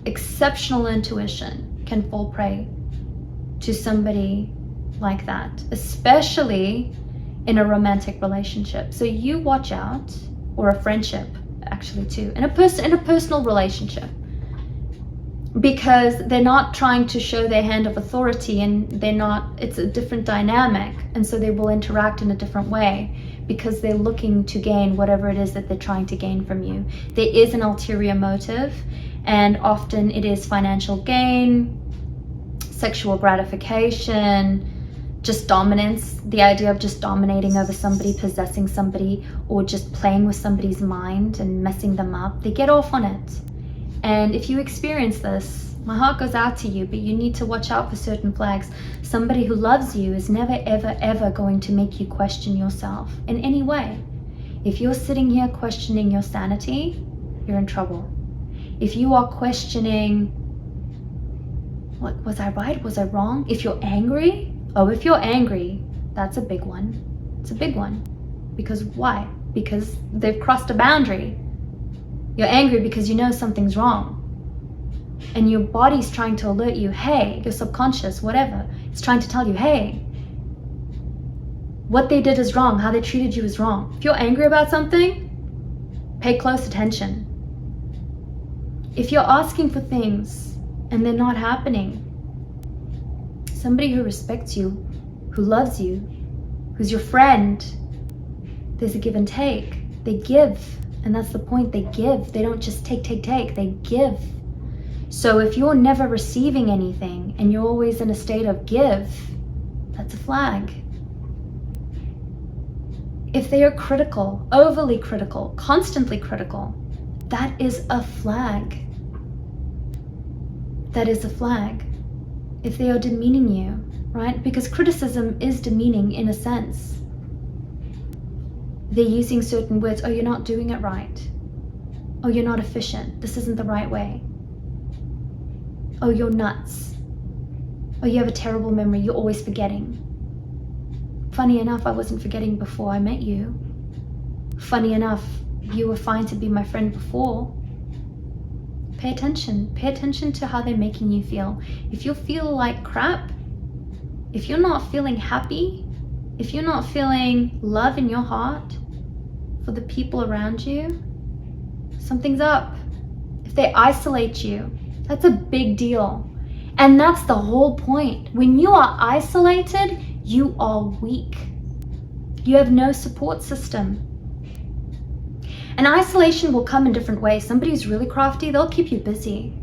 exceptional intuition can fall prey to somebody like that, especially in a romantic relationship. So you watch out, or a friendship actually too, in a personal relationship, because they're not trying to show their hand of authority, and it's a different dynamic, and so they will interact in a different way because they're looking to gain whatever it is that they're trying to gain from you. There is an ulterior motive, and often it is financial gain, sexual gratification, just dominance, the idea of just dominating over somebody, possessing somebody, or just playing with somebody's mind and messing them up. They get off on it. And if you experience this, my heart goes out to you, but you need to watch out for certain flags. Somebody who loves you is never, ever, ever going to make you question yourself in any way. If you're sitting here questioning your sanity, you're in trouble. If you are questioning, what, was I right? Was I wrong? If you're angry, if you're angry, that's a big one. It's a big one. Because why? Because they've crossed a boundary. You're angry because you know something's wrong. and your body's trying to alert you, hey, your subconscious, whatever, it's trying to tell you, hey, what they did is wrong, how they treated you is wrong. If you're angry about something, pay close attention. If you're asking for things and they're not happening, somebody who respects you, who loves you, who's your friend, there's a give and take. They give, and that's the point. They give. They don't just take. They give. So if you're never receiving anything and you're always in a state of give, that's a flag. If they are critical, overly critical, constantly critical, that is a flag. That is a flag. If they are demeaning you, right? Because criticism is demeaning in a sense. They're using certain words. Oh, you're not doing it right. Oh, you're not efficient. This isn't the right way. Oh, you're nuts. Oh, you have a terrible memory. You're always forgetting. Funny enough, I wasn't forgetting before I met you. Funny enough, you were fine to be my friend before. Pay attention. Pay attention to how they're making you feel. If you feel like crap, if you're not feeling happy, if you're not feeling love in your heart for the people around you, something's up. If they isolate you, that's a big deal. And that's the whole point. When you are isolated, you are weak. You have no support system. And isolation will come in different ways. Somebody who's really crafty, they'll keep you busy.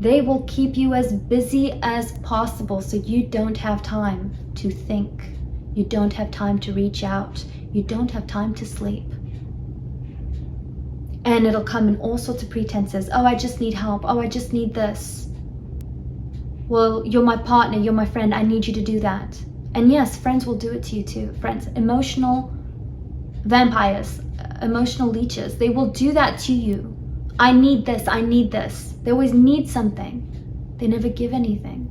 They will keep you as busy as possible so you don't have time to think. You don't have time to reach out. You don't have time to sleep. And it'll come in all sorts of pretenses. Oh, I just need help. Oh, I just need this. Well, you're my partner, you're my friend, I need you to do that. And yes, friends will do it to you too. Friends, emotional vampires, emotional leeches, they will do that to you. I need this, I need this. They always need something. They never give anything.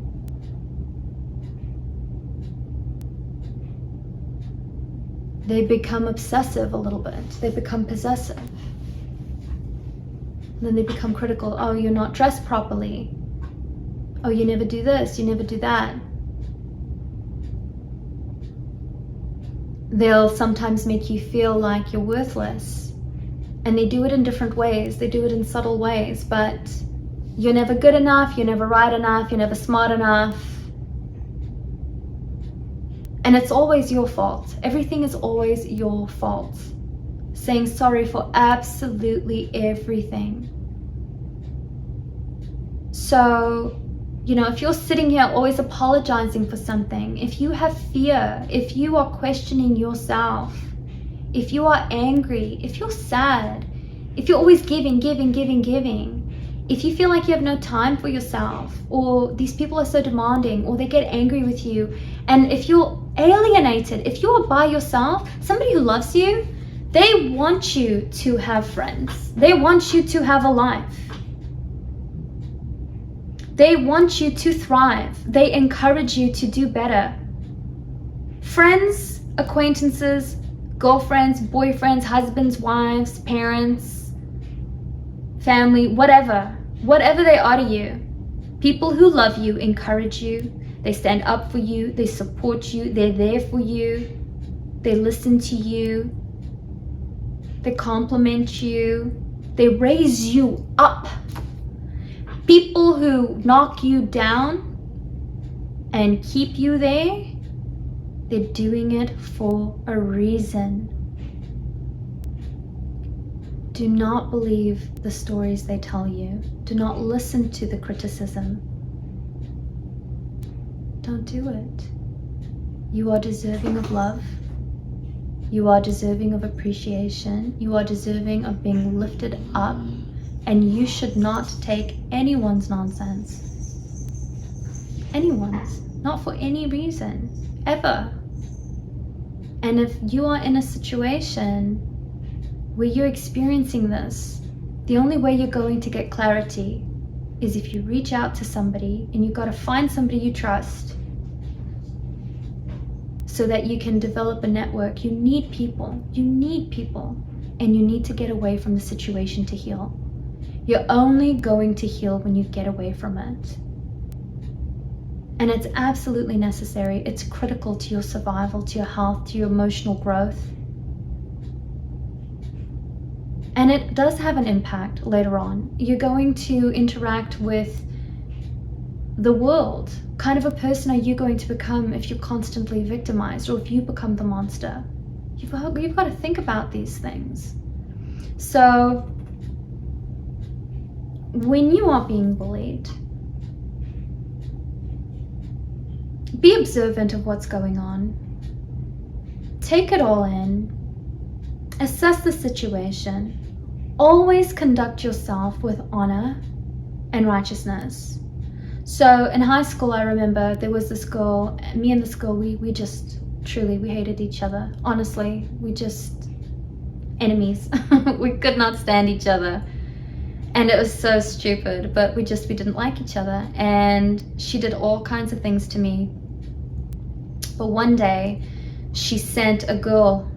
They become obsessive a little bit. They become possessive. And then they become critical. Oh, you're not dressed properly. Oh, you never do this, you never do that. They'll sometimes make you feel like you're worthless. And they do it in different ways. They do it in subtle ways, but you're never good enough, you're never right enough, you're never smart enough. And it's always your fault. Everything is always your fault. Saying sorry for absolutely everything. So, you know, if you're sitting here always apologizing for something, if you have fear, if you are questioning yourself, if you are angry, if you're sad, if you're always giving, if you feel like you have no time for yourself, or these people are so demanding, or they get angry with you, and if you're alienated, if you are by yourself, somebody who loves you, they want you to have friends. They want you to have a life. They want you to thrive. They encourage you to do better. Friends, acquaintances, girlfriends, boyfriends, husbands, wives, parents, family, whatever they are to you. People who love you encourage you. They stand up for you. They support you. They're there for you. They listen to you. They compliment you. They raise you up. People who knock you down and keep you there, they're doing it for a reason. Do not believe the stories they tell you. Do not listen to the criticism. Don't do it. You are deserving of love. You are deserving of appreciation. You are deserving of being lifted up. And you should not take anyone's nonsense. Anyone's. Not for any reason. Ever. And if you are in a situation where you're experiencing this, the only way you're going to get clarity is if you reach out to somebody, and you've got to find somebody you trust so that you can develop a network. You need people. You need people. And you need to get away from the situation to heal. You're only going to heal when you get away from it. And it's absolutely necessary. It's critical to your survival, to your health, to your emotional growth. And it does have an impact later on. You're going to interact with the world. Kind of a person are you going to become if you're constantly victimized, or if you become the monster? You've got to think about these things. So when you are being bullied, be observant of what's going on. Take it all in. Assess the situation. Always conduct yourself with honor and righteousness. So in high school, I remember there was this girl, me and this girl, we just truly, we hated each other. Honestly, we just enemies. We could not stand each other. And it was so stupid, but we didn't like each other. And she did all kinds of things to me. But one day, she sent a girl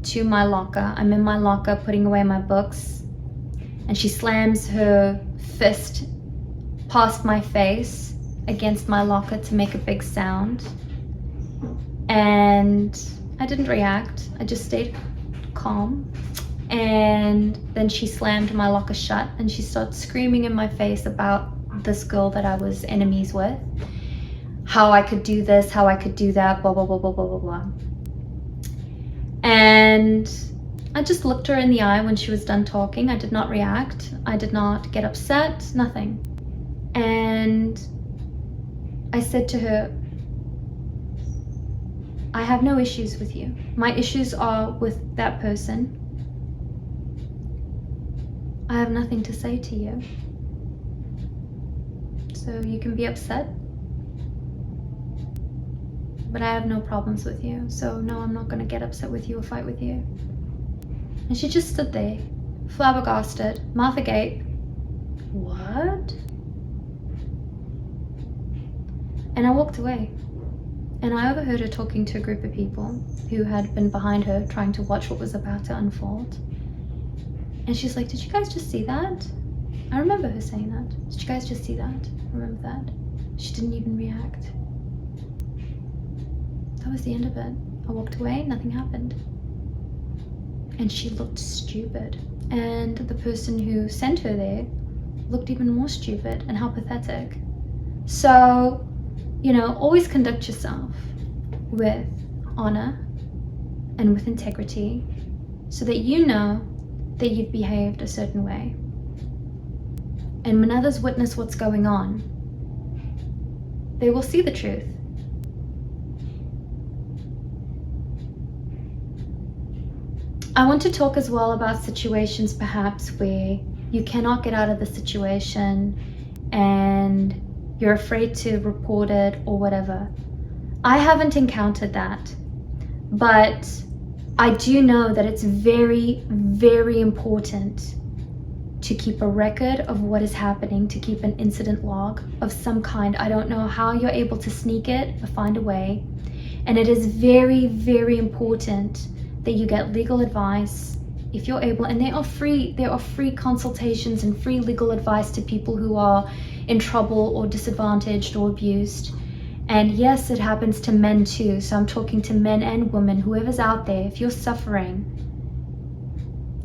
to my locker. I'm in my locker putting away my books, and she slams her fist past my face against my locker to make a big sound. And I didn't react. I just stayed calm. And then she slammed my locker shut, and she started screaming in my face about this girl that I was enemies with. How I could do this, how I could do that, blah, blah, blah, blah, blah, blah, blah. And I just looked her in the eye when she was done talking. I did not react. I did not get upset, nothing. And I said to her, I have no issues with you. My issues are with that person. I have nothing to say to you. So you can be upset, but I have no problems with you. So no, I'm not going to get upset with you or fight with you. And she just stood there, flabbergasted, mouth agape. What? And I walked away. And I overheard her talking to a group of people who had been behind her trying to watch what was about to unfold. And she's like, did you guys just see that? I remember her saying that. Did you guys just see that? I remember that. She didn't even react. That was the end of it. I walked away, nothing happened. And she looked stupid. And the person who sent her there looked even more stupid, and how pathetic. So, you know, always conduct yourself with honor and with integrity so that you know that you've behaved a certain way. And when others witness what's going on, they will see the truth. I want to talk as well about situations perhaps where you cannot get out of the situation and you're afraid to report it or whatever. I haven't encountered that, but I do know that it's very, very important to keep a record of what is happening, to keep an incident log of some kind. I don't know how you're able to sneak it or find a way. And it is very, very important that you get legal advice if you're able. And there are free consultations and free legal advice to people who are in trouble or disadvantaged or abused. And yes, it happens to men too. So I'm talking to men and women, whoever's out there. If you're suffering,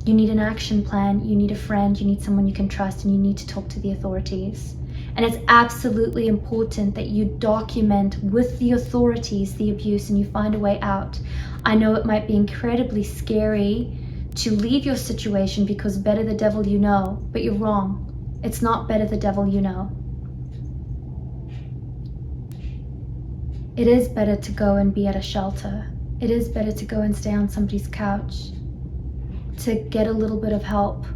you need an action plan, you need a friend, you need someone you can trust, and you need to talk to the authorities. And it's absolutely important that you document with the authorities the abuse and you find a way out. I know it might be incredibly scary to leave your situation because better the devil you know, but you're wrong. It's not better the devil you know. It is better to go and be at a shelter. It is better to go and stay on somebody's couch to get a little bit of help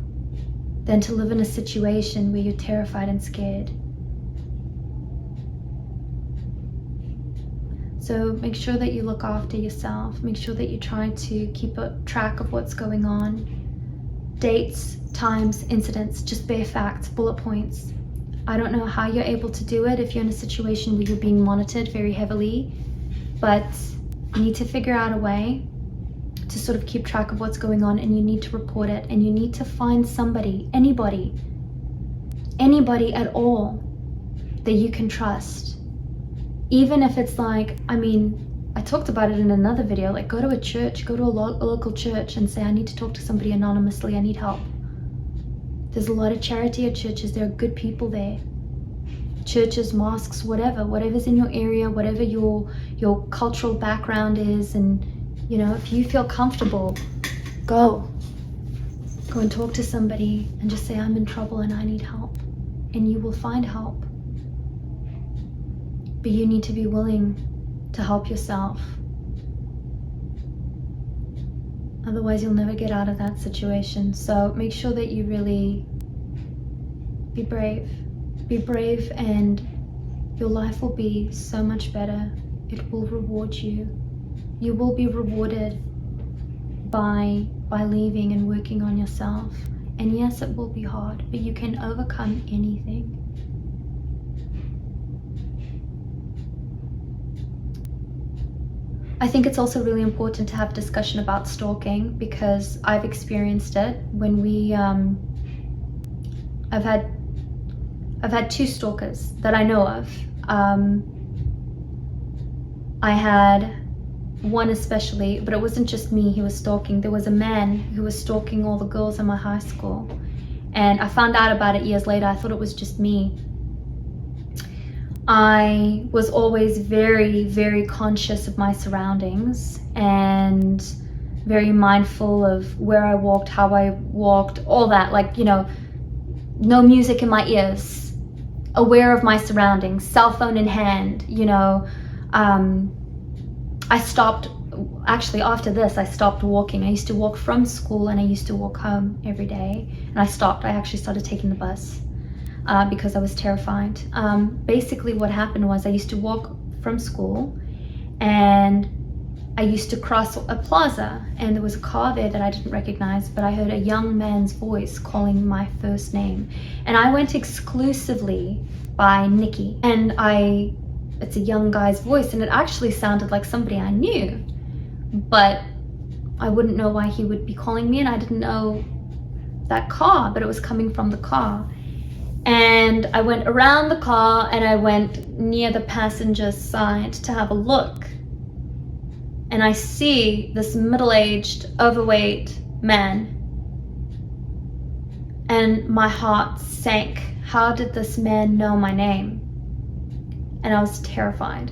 than to live in a situation where you're terrified and scared. So make sure that you look after yourself. Make sure that you try to keep a track of what's going on. Dates, times, incidents, just bare facts, bullet points. I don't know how you're able to do it if you're in a situation where you're being monitored very heavily, but you need to figure out a way. to sort of keep track of what's going on, and you need to report it, and you need to find somebody, anybody at all that you can trust. Even if it's like, I mean, I talked about it in another video, like go to a church, go to a local church and say, I need to talk to somebody anonymously, I need help. There's a lot of charity at churches, there are good people there. Churches, mosques, whatever's in your area, whatever your cultural background is, and you know, if you feel comfortable, go and talk to somebody and just say, I'm in trouble and I need help, and you will find help. But you need to be willing to help yourself. Otherwise, you'll never get out of that situation. So make sure that you really be brave. Be brave, and your life will be so much better. It will reward you. You will be rewarded by leaving and working on yourself. And yes, it will be hard, but you can overcome anything. I think it's also really important to have a discussion about stalking, because I've experienced it. When I've had 2 stalkers that I know of. I had one especially, but it wasn't just me he was stalking. There was a man who was stalking all the girls in my high school, and I found out about it years later. I thought it was just me. I was always very, very conscious of my surroundings and very mindful of where I walked, how I walked, all that, like, you know, no music in my ears, aware of my surroundings, cell phone in hand, you know. I stopped, actually after this, I stopped walking. I used to walk from school and I used to walk home every day, and I stopped. I actually started taking the bus because I was terrified. Basically what happened was I used to walk from school and I used to cross a plaza, and there was a car there that I didn't recognize, but I heard a young man's voice calling my first name, and I went exclusively by Nikki, and it's a young guy's voice, and it actually sounded like somebody I knew, but I wouldn't know why he would be calling me, and I didn't know that car, but it was coming from the car. And I went around the car and I went near the passenger side to have a look, and I see this middle-aged, overweight man, and my heart sank. How did this man know my name? And I was terrified.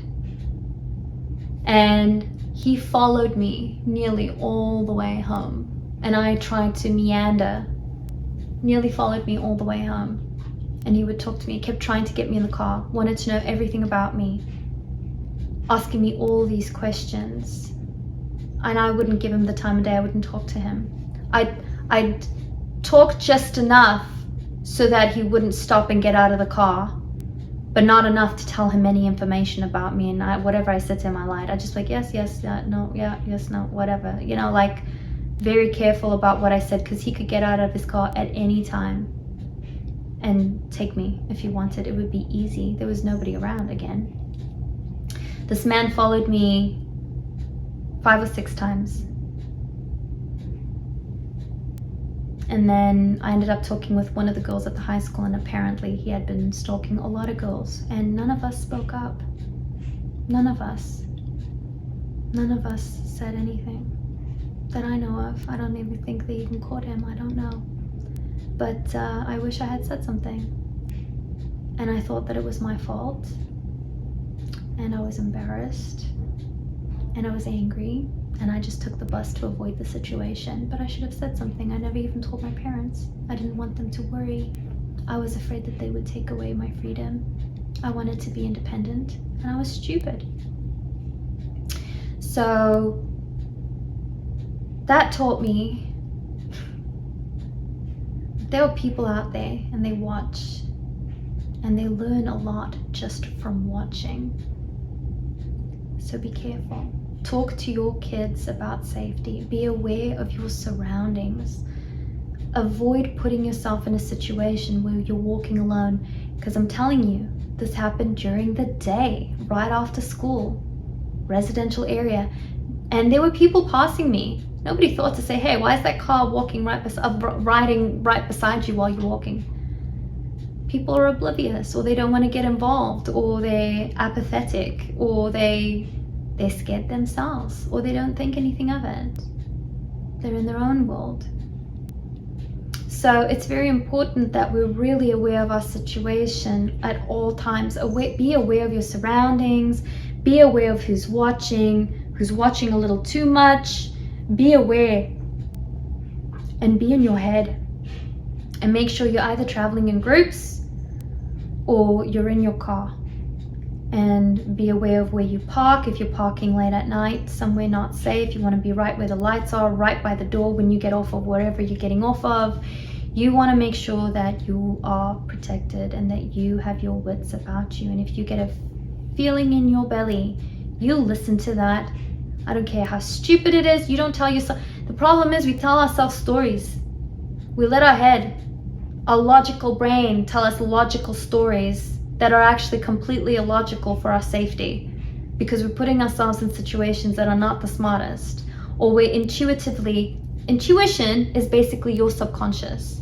And he followed me nearly all the way home, and I tried to meander, nearly followed me all the way home. And he would talk to me, kept trying to get me in the car, wanted to know everything about me, asking me all these questions. And I wouldn't give him the time of day, I wouldn't talk to him. I'd talk just enough so that he wouldn't stop and get out of the car, but not enough to tell him any information about me. And whatever I said to him, I lied. I just like, yes, no, yeah, yes, no, whatever. You know, like very careful about what I said, because he could get out of his car at any time and take me if he wanted. It would be easy. There was nobody around again. This man followed me 5 or 6 times. And then I ended up talking with one of the girls at the high school, and apparently he had been stalking a lot of girls, and none of us spoke up. None of us said anything that I know of. I don't even think they even caught him, I don't know. But I wish I had said something. And I thought that it was my fault, and I was embarrassed, and I was angry, and I just took the bus to avoid the situation. But I should have said something. I never even told my parents. I didn't want them to worry. I was afraid that they would take away my freedom. I wanted to be independent, and I was stupid. So that taught me there are people out there, and they watch, and they learn a lot just from watching. So be careful. Talk to your kids about safety. Be aware of your surroundings. Avoid putting yourself in a situation where you're walking alone, because I'm telling you, this happened during the day, right after school, residential area, and there were people passing me Nobody thought to say, hey, why is that car riding right beside you while you're walking? People are oblivious, or they don't want to get involved, or they're apathetic, or they're scared themselves, or they don't think anything of it. They're in their own world. So it's very important that we're really aware of our situation at all times. Be aware of your surroundings, be aware of who's watching a little too much. Be aware and be in your head, and make sure you're either traveling in groups or you're in your car. And be aware of where you park. If you're parking late at night, somewhere not safe, you want to be right where the lights are, right by the door when you get off of wherever you're getting off of. You want to make sure that you are protected and that you have your wits about you. And if you get a feeling in your belly, you listen to that. I don't care how stupid it is. You don't tell yourself. The problem is we tell ourselves stories. We let our head, our logical brain, tell us logical stories that are actually completely illogical for our safety, because we're putting ourselves in situations that are not the smartest, or we're intuition is basically your subconscious.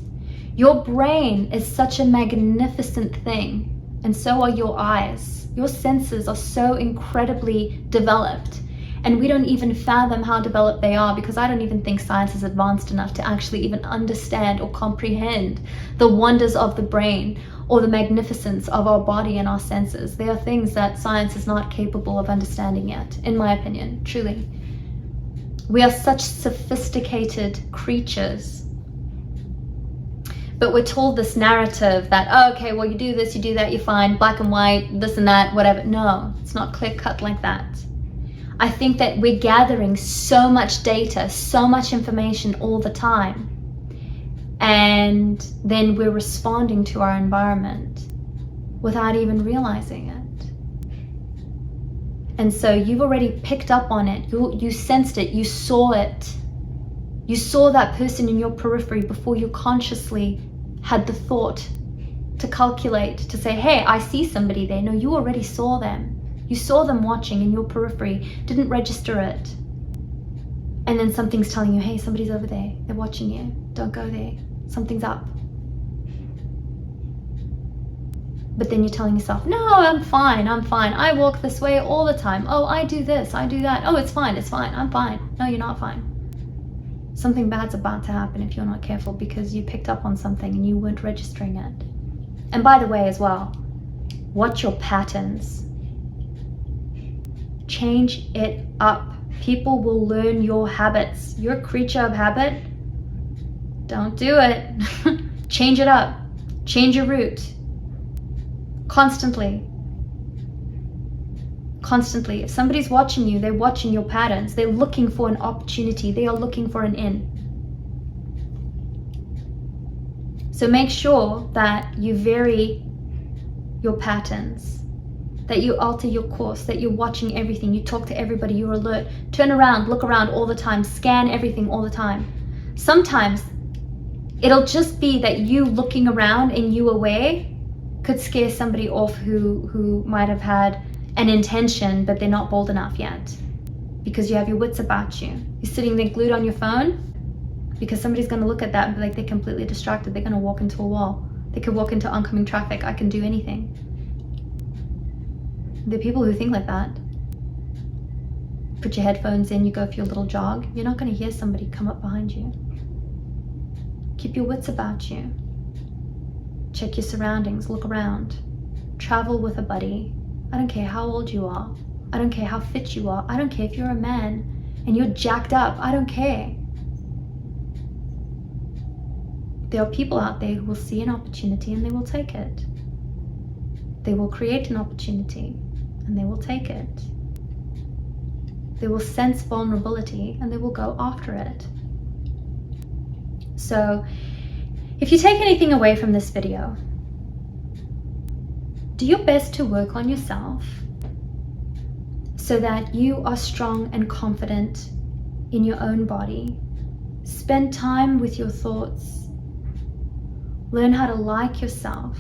Your brain is such a magnificent thing, and so are your eyes. Your senses are so incredibly developed, and we don't even fathom how developed they are, because I don't even think science is advanced enough to actually even understand or comprehend the wonders of the brain or the magnificence of our body and our senses. They are things that science is not capable of understanding yet, in my opinion, truly. We are such sophisticated creatures, but we're told this narrative that, oh, okay, well, you do this, you do that, you're fine, black and white, this and that, whatever. No, it's not clear cut like that. I think that we're gathering so much data, so much information all the time, and then we're responding to our environment without even realizing it. And so you've already picked up on it, you sensed it, you saw it. You saw that person in your periphery before you consciously had the thought to calculate, to say, hey, I see somebody there. No, you already saw them. You saw them watching in your periphery, didn't register it. And then something's telling you, hey, somebody's over there. They're watching you. Don't go there. Something's up. But then you're telling yourself, no, I'm fine. I walk this way all the time. Oh, I do this, I do that. Oh, it's fine, I'm fine. No, you're not fine. Something bad's about to happen if you're not careful, because you picked up on something and you weren't registering it. And by the way as well, watch your patterns. Change it up. People will learn your habits. You're a creature of habit. Don't do it. Change it up. Change your route. Constantly. Constantly. If somebody's watching you, they're watching your patterns. They're looking for an opportunity. They are looking for an in. So make sure that you vary your patterns, that you alter your course, that you're watching everything, you talk to everybody, you're alert, turn around, look around all the time, scan everything all the time. Sometimes it'll just be that you looking around and you aware could scare somebody off who might have had an intention, but they're not bold enough yet, because you have your wits about you. You're sitting there glued on your phone, because somebody's going to look at that and be like, they're completely distracted. They're going to walk into a wall. They could walk into oncoming traffic. I can do anything. There are people who think like that. Put your headphones in, you go for your little jog. You're not going to hear somebody come up behind you. Keep your wits about you. Check your surroundings, look around. Travel with a buddy. I don't care how old you are. I don't care how fit you are. I don't care if you're a man and you're jacked up. I don't care. There are people out there who will see an opportunity and they will take it. They will create an opportunity and they will take it. They will sense vulnerability and they will go after it. So, if you take anything away from this video, do your best to work on yourself so that you are strong and confident in your own body. Spend time with your thoughts. Learn how to like yourself.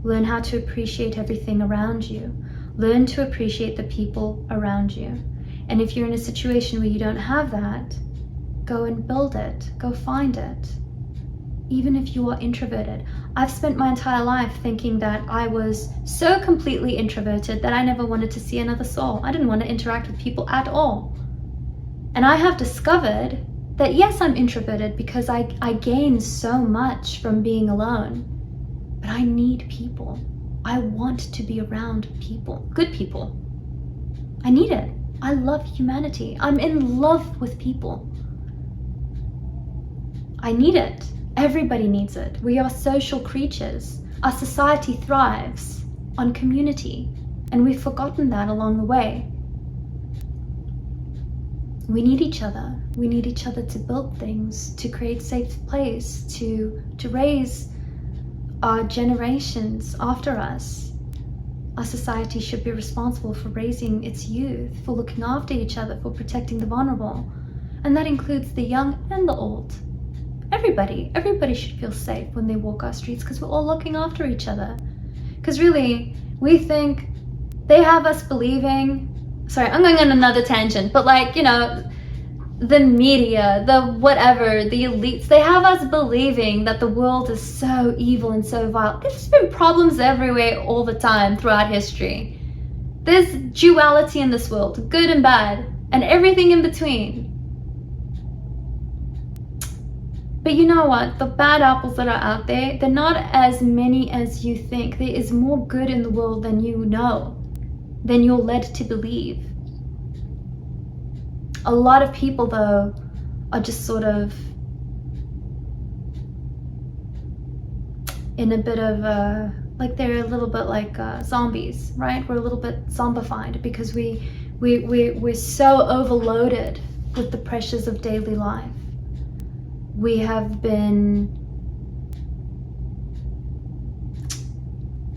Learn how to appreciate everything around you. Learn to appreciate the people around you. And if you're in a situation where you don't have that, go and build it, go find it. Even if you are introverted. I've spent my entire life thinking that I was so completely introverted that I never wanted to see another soul. I didn't want to interact with people at all. And I have discovered that yes, I'm introverted because I gain so much from being alone. But I need people. I want to be around people, good people. I need it. I love humanity. I'm in love with people. I need it. Everybody needs it. We are social creatures. Our society thrives on community, and we've forgotten that along the way. We need each other. We need each other to build things, to create safe place, to raise our generations after us. Our society should be responsible for raising its youth, for looking after each other, for protecting the vulnerable. And that includes the young and the old. Everybody should feel safe when they walk our streets because we're all looking after each other. Because really, we think they have us believing, sorry, I'm going on another tangent, but like, you know, the media, the whatever, the elites, they have us believing that the world is so evil and so vile. There's been problems everywhere all the time throughout history. There's duality in this world, good and bad, and everything in between. But you know what? The bad apples that are out there, they're not as many as you think. There is more good in the world than you know, than you're led to believe. A lot of people, though, are just sort of in a bit of like they're a little bit like zombies, right? We're a little bit zombified because we're so overloaded with the pressures of daily life. We have been,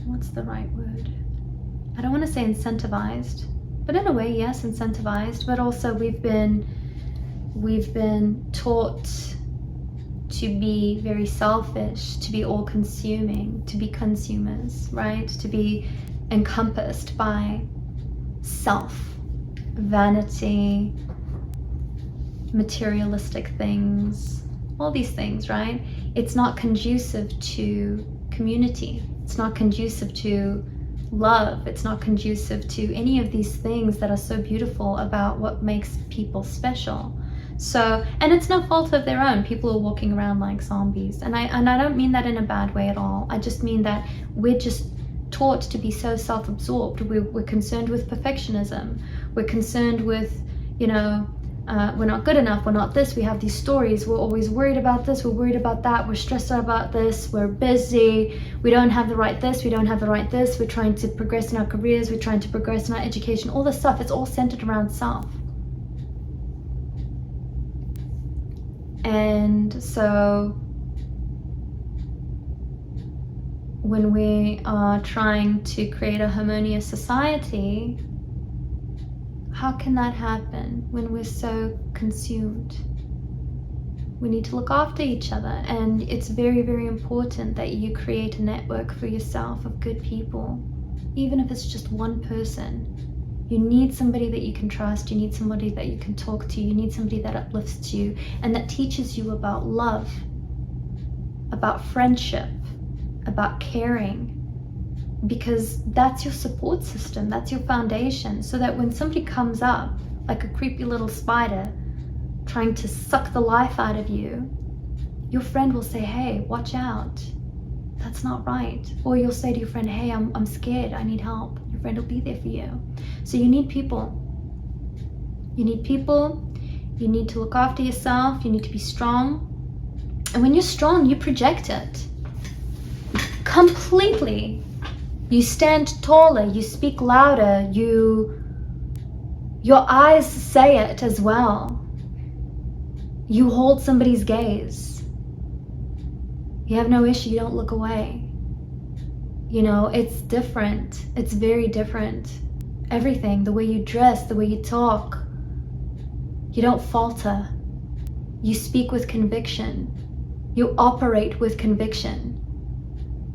what's the right word? I don't want to say incentivized, but in a way, yes, incentivized, but also we've been taught to be very selfish, to be all-consuming, to be consumers, right? To be encompassed by self, vanity, materialistic things, all these things, right? It's not conducive to community. It's not conducive to love. It's not conducive to any of these things that are so beautiful about what makes people special. So, and it's no fault of their own. People are walking around like zombies. And I don't mean that in a bad way at all. I just mean that we're just taught to be so self-absorbed. We're concerned with perfectionism. We're concerned with, you know, we're not good enough, we're not this, we have these stories, we're always worried about this, we're worried about that, we're stressed out about this, we're busy, we don't have the right this, we don't have the right this, we're trying to progress in our careers, we're trying to progress in our education, all this stuff, it's all centered around self. And so when we are trying to create a harmonious society, how can that happen when we're so consumed? We need to look after each other, and it's very, very important that you create a network for yourself of good people, even if it's just one person. You need somebody that you can trust, you need somebody that you can talk to, you need somebody that uplifts you and that teaches you about love, about friendship, about caring. Because that's your support system, that's your foundation, so that when somebody comes up like a creepy little spider trying to suck the life out of you, your friend will say, hey, watch out, that's not right. Or you'll say to your friend, hey, I'm scared, I need help. Your friend will be there for you. So you need people. You need people, you need to look after yourself, you need to be strong. And when you're strong, you project it completely. You stand taller, you speak louder, your eyes say it as well. You hold somebody's gaze. You have no issue, you don't look away. You know, it's different. It's very different. Everything, the way you dress, the way you talk. You don't falter. You speak with conviction. You operate with conviction.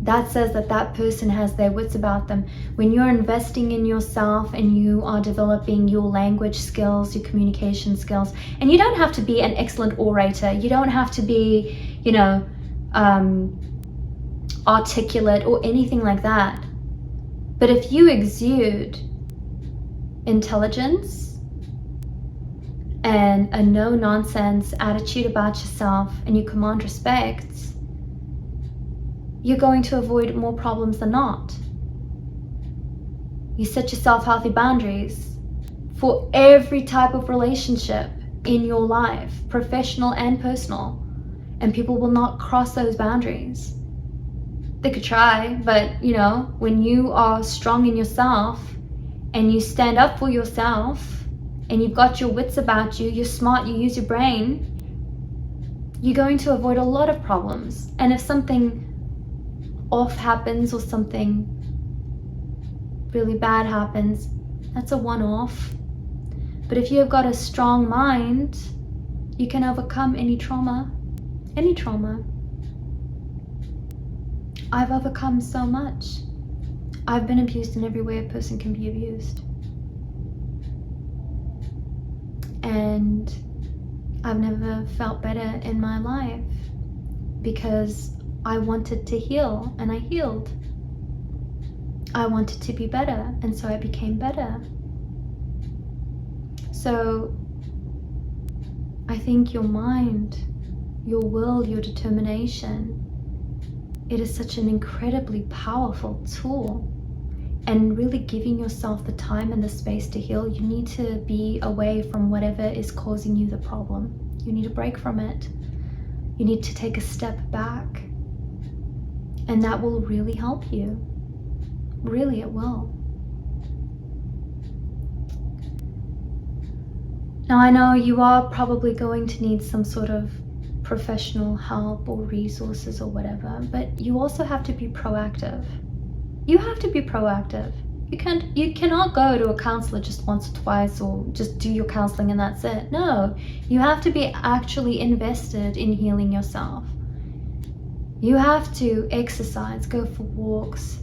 that says that that person has their wits about them. When you're investing in yourself and you are developing your language skills, your communication skills, and you don't have to be an excellent orator, you don't have to be, you know, articulate or anything like that. But if you exude intelligence and a no-nonsense attitude about yourself, and you command respect, you're going to avoid more problems than not. You set yourself healthy boundaries for every type of relationship in your life, professional and personal, and people will not cross those boundaries. They could try, but you know, when you are strong in yourself and you stand up for yourself and you've got your wits about you, you're smart, you use your brain, you're going to avoid a lot of problems. And if something off happens or something really bad happens, that's a one-off. But if you've got a strong mind, you can overcome any trauma. Any trauma. I've overcome so much. I've been abused in every way a person can be abused. And I've never felt better in my life because I wanted to heal, and I healed. I wanted to be better, and so I became better. So I think your mind, your will, your determination, it is such an incredibly powerful tool. And really giving yourself the time and the space to heal, you need to be away from whatever is causing you the problem. You need a break from it. You need to take a step back. And that will really help you. Really, it will. Now, I know you are probably going to need some sort of professional help or resources or whatever, but you also have to be proactive. You have to be proactive. You cannot go to a counselor just once or twice or just do your counseling and that's it. No, you have to be actually invested in healing yourself. You have to exercise, go for walks,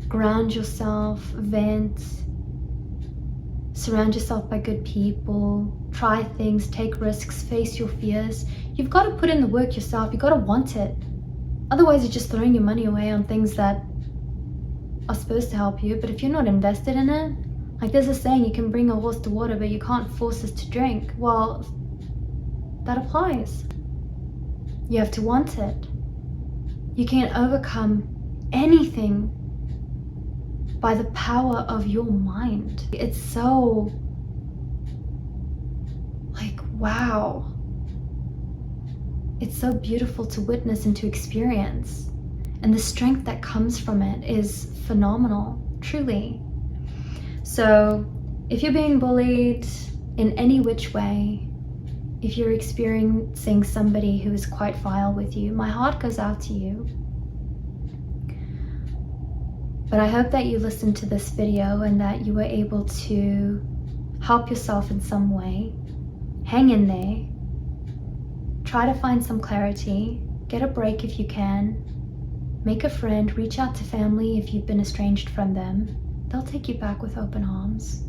ground yourself, vent, surround yourself by good people, try things, take risks, face your fears. You've got to put in the work yourself. You've got to want it. Otherwise, you're just throwing your money away on things that are supposed to help you. But if you're not invested in it, like there's a saying, you can bring a horse to water, but you can't force it to drink. Well, that applies. You have to want it. You can't overcome anything by the power of your mind. It's so like, wow. It's so beautiful to witness and to experience. And the strength that comes from it is phenomenal, truly. So if you're being bullied in any which way, if you're experiencing somebody who is quite vile with you, my heart goes out to you. But I hope that you listened to this video and that you were able to help yourself in some way. Hang in there. Try to find some clarity. Get a break if you can. Make a friend. Reach out to family if you've been estranged from them. They'll take you back with open arms.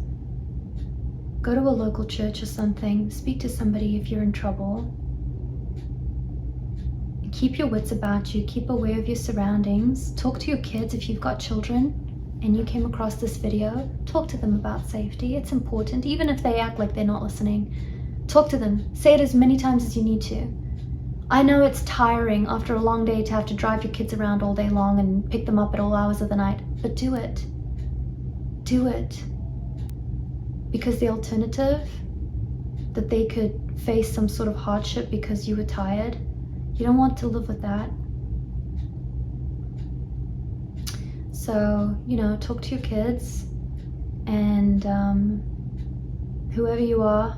Go to a local church or something. Speak to somebody if you're in trouble. Keep your wits about you. Keep aware of your surroundings. Talk to your kids if you've got children and you came across this video. Talk to them about safety. It's important, even if they act like they're not listening. Talk to them. Say it as many times as you need to. I know it's tiring after a long day to have to drive your kids around all day long and pick them up at all hours of the night, but do it. Do it. Because the alternative, that they could face some sort of hardship because you were tired, you don't want to live with that. So, talk to your kids and whoever you are,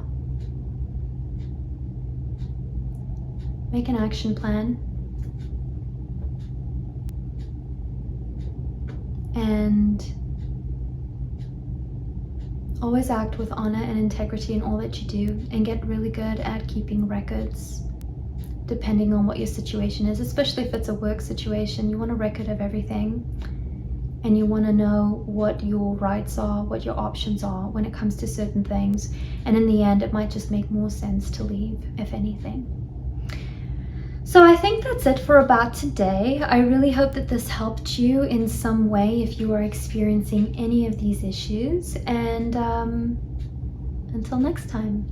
make an action plan and always act with honor and integrity in all that you do, and get really good at keeping records. depending on what your situation is, especially if it's a work situation. You want a record of everything, and you want to know what your rights are, what your options are when it comes to certain things. And in the end, it might just make more sense to leave, if anything. So I think that's it for about today. I really hope that this helped you in some way if you are experiencing any of these issues. And until next time.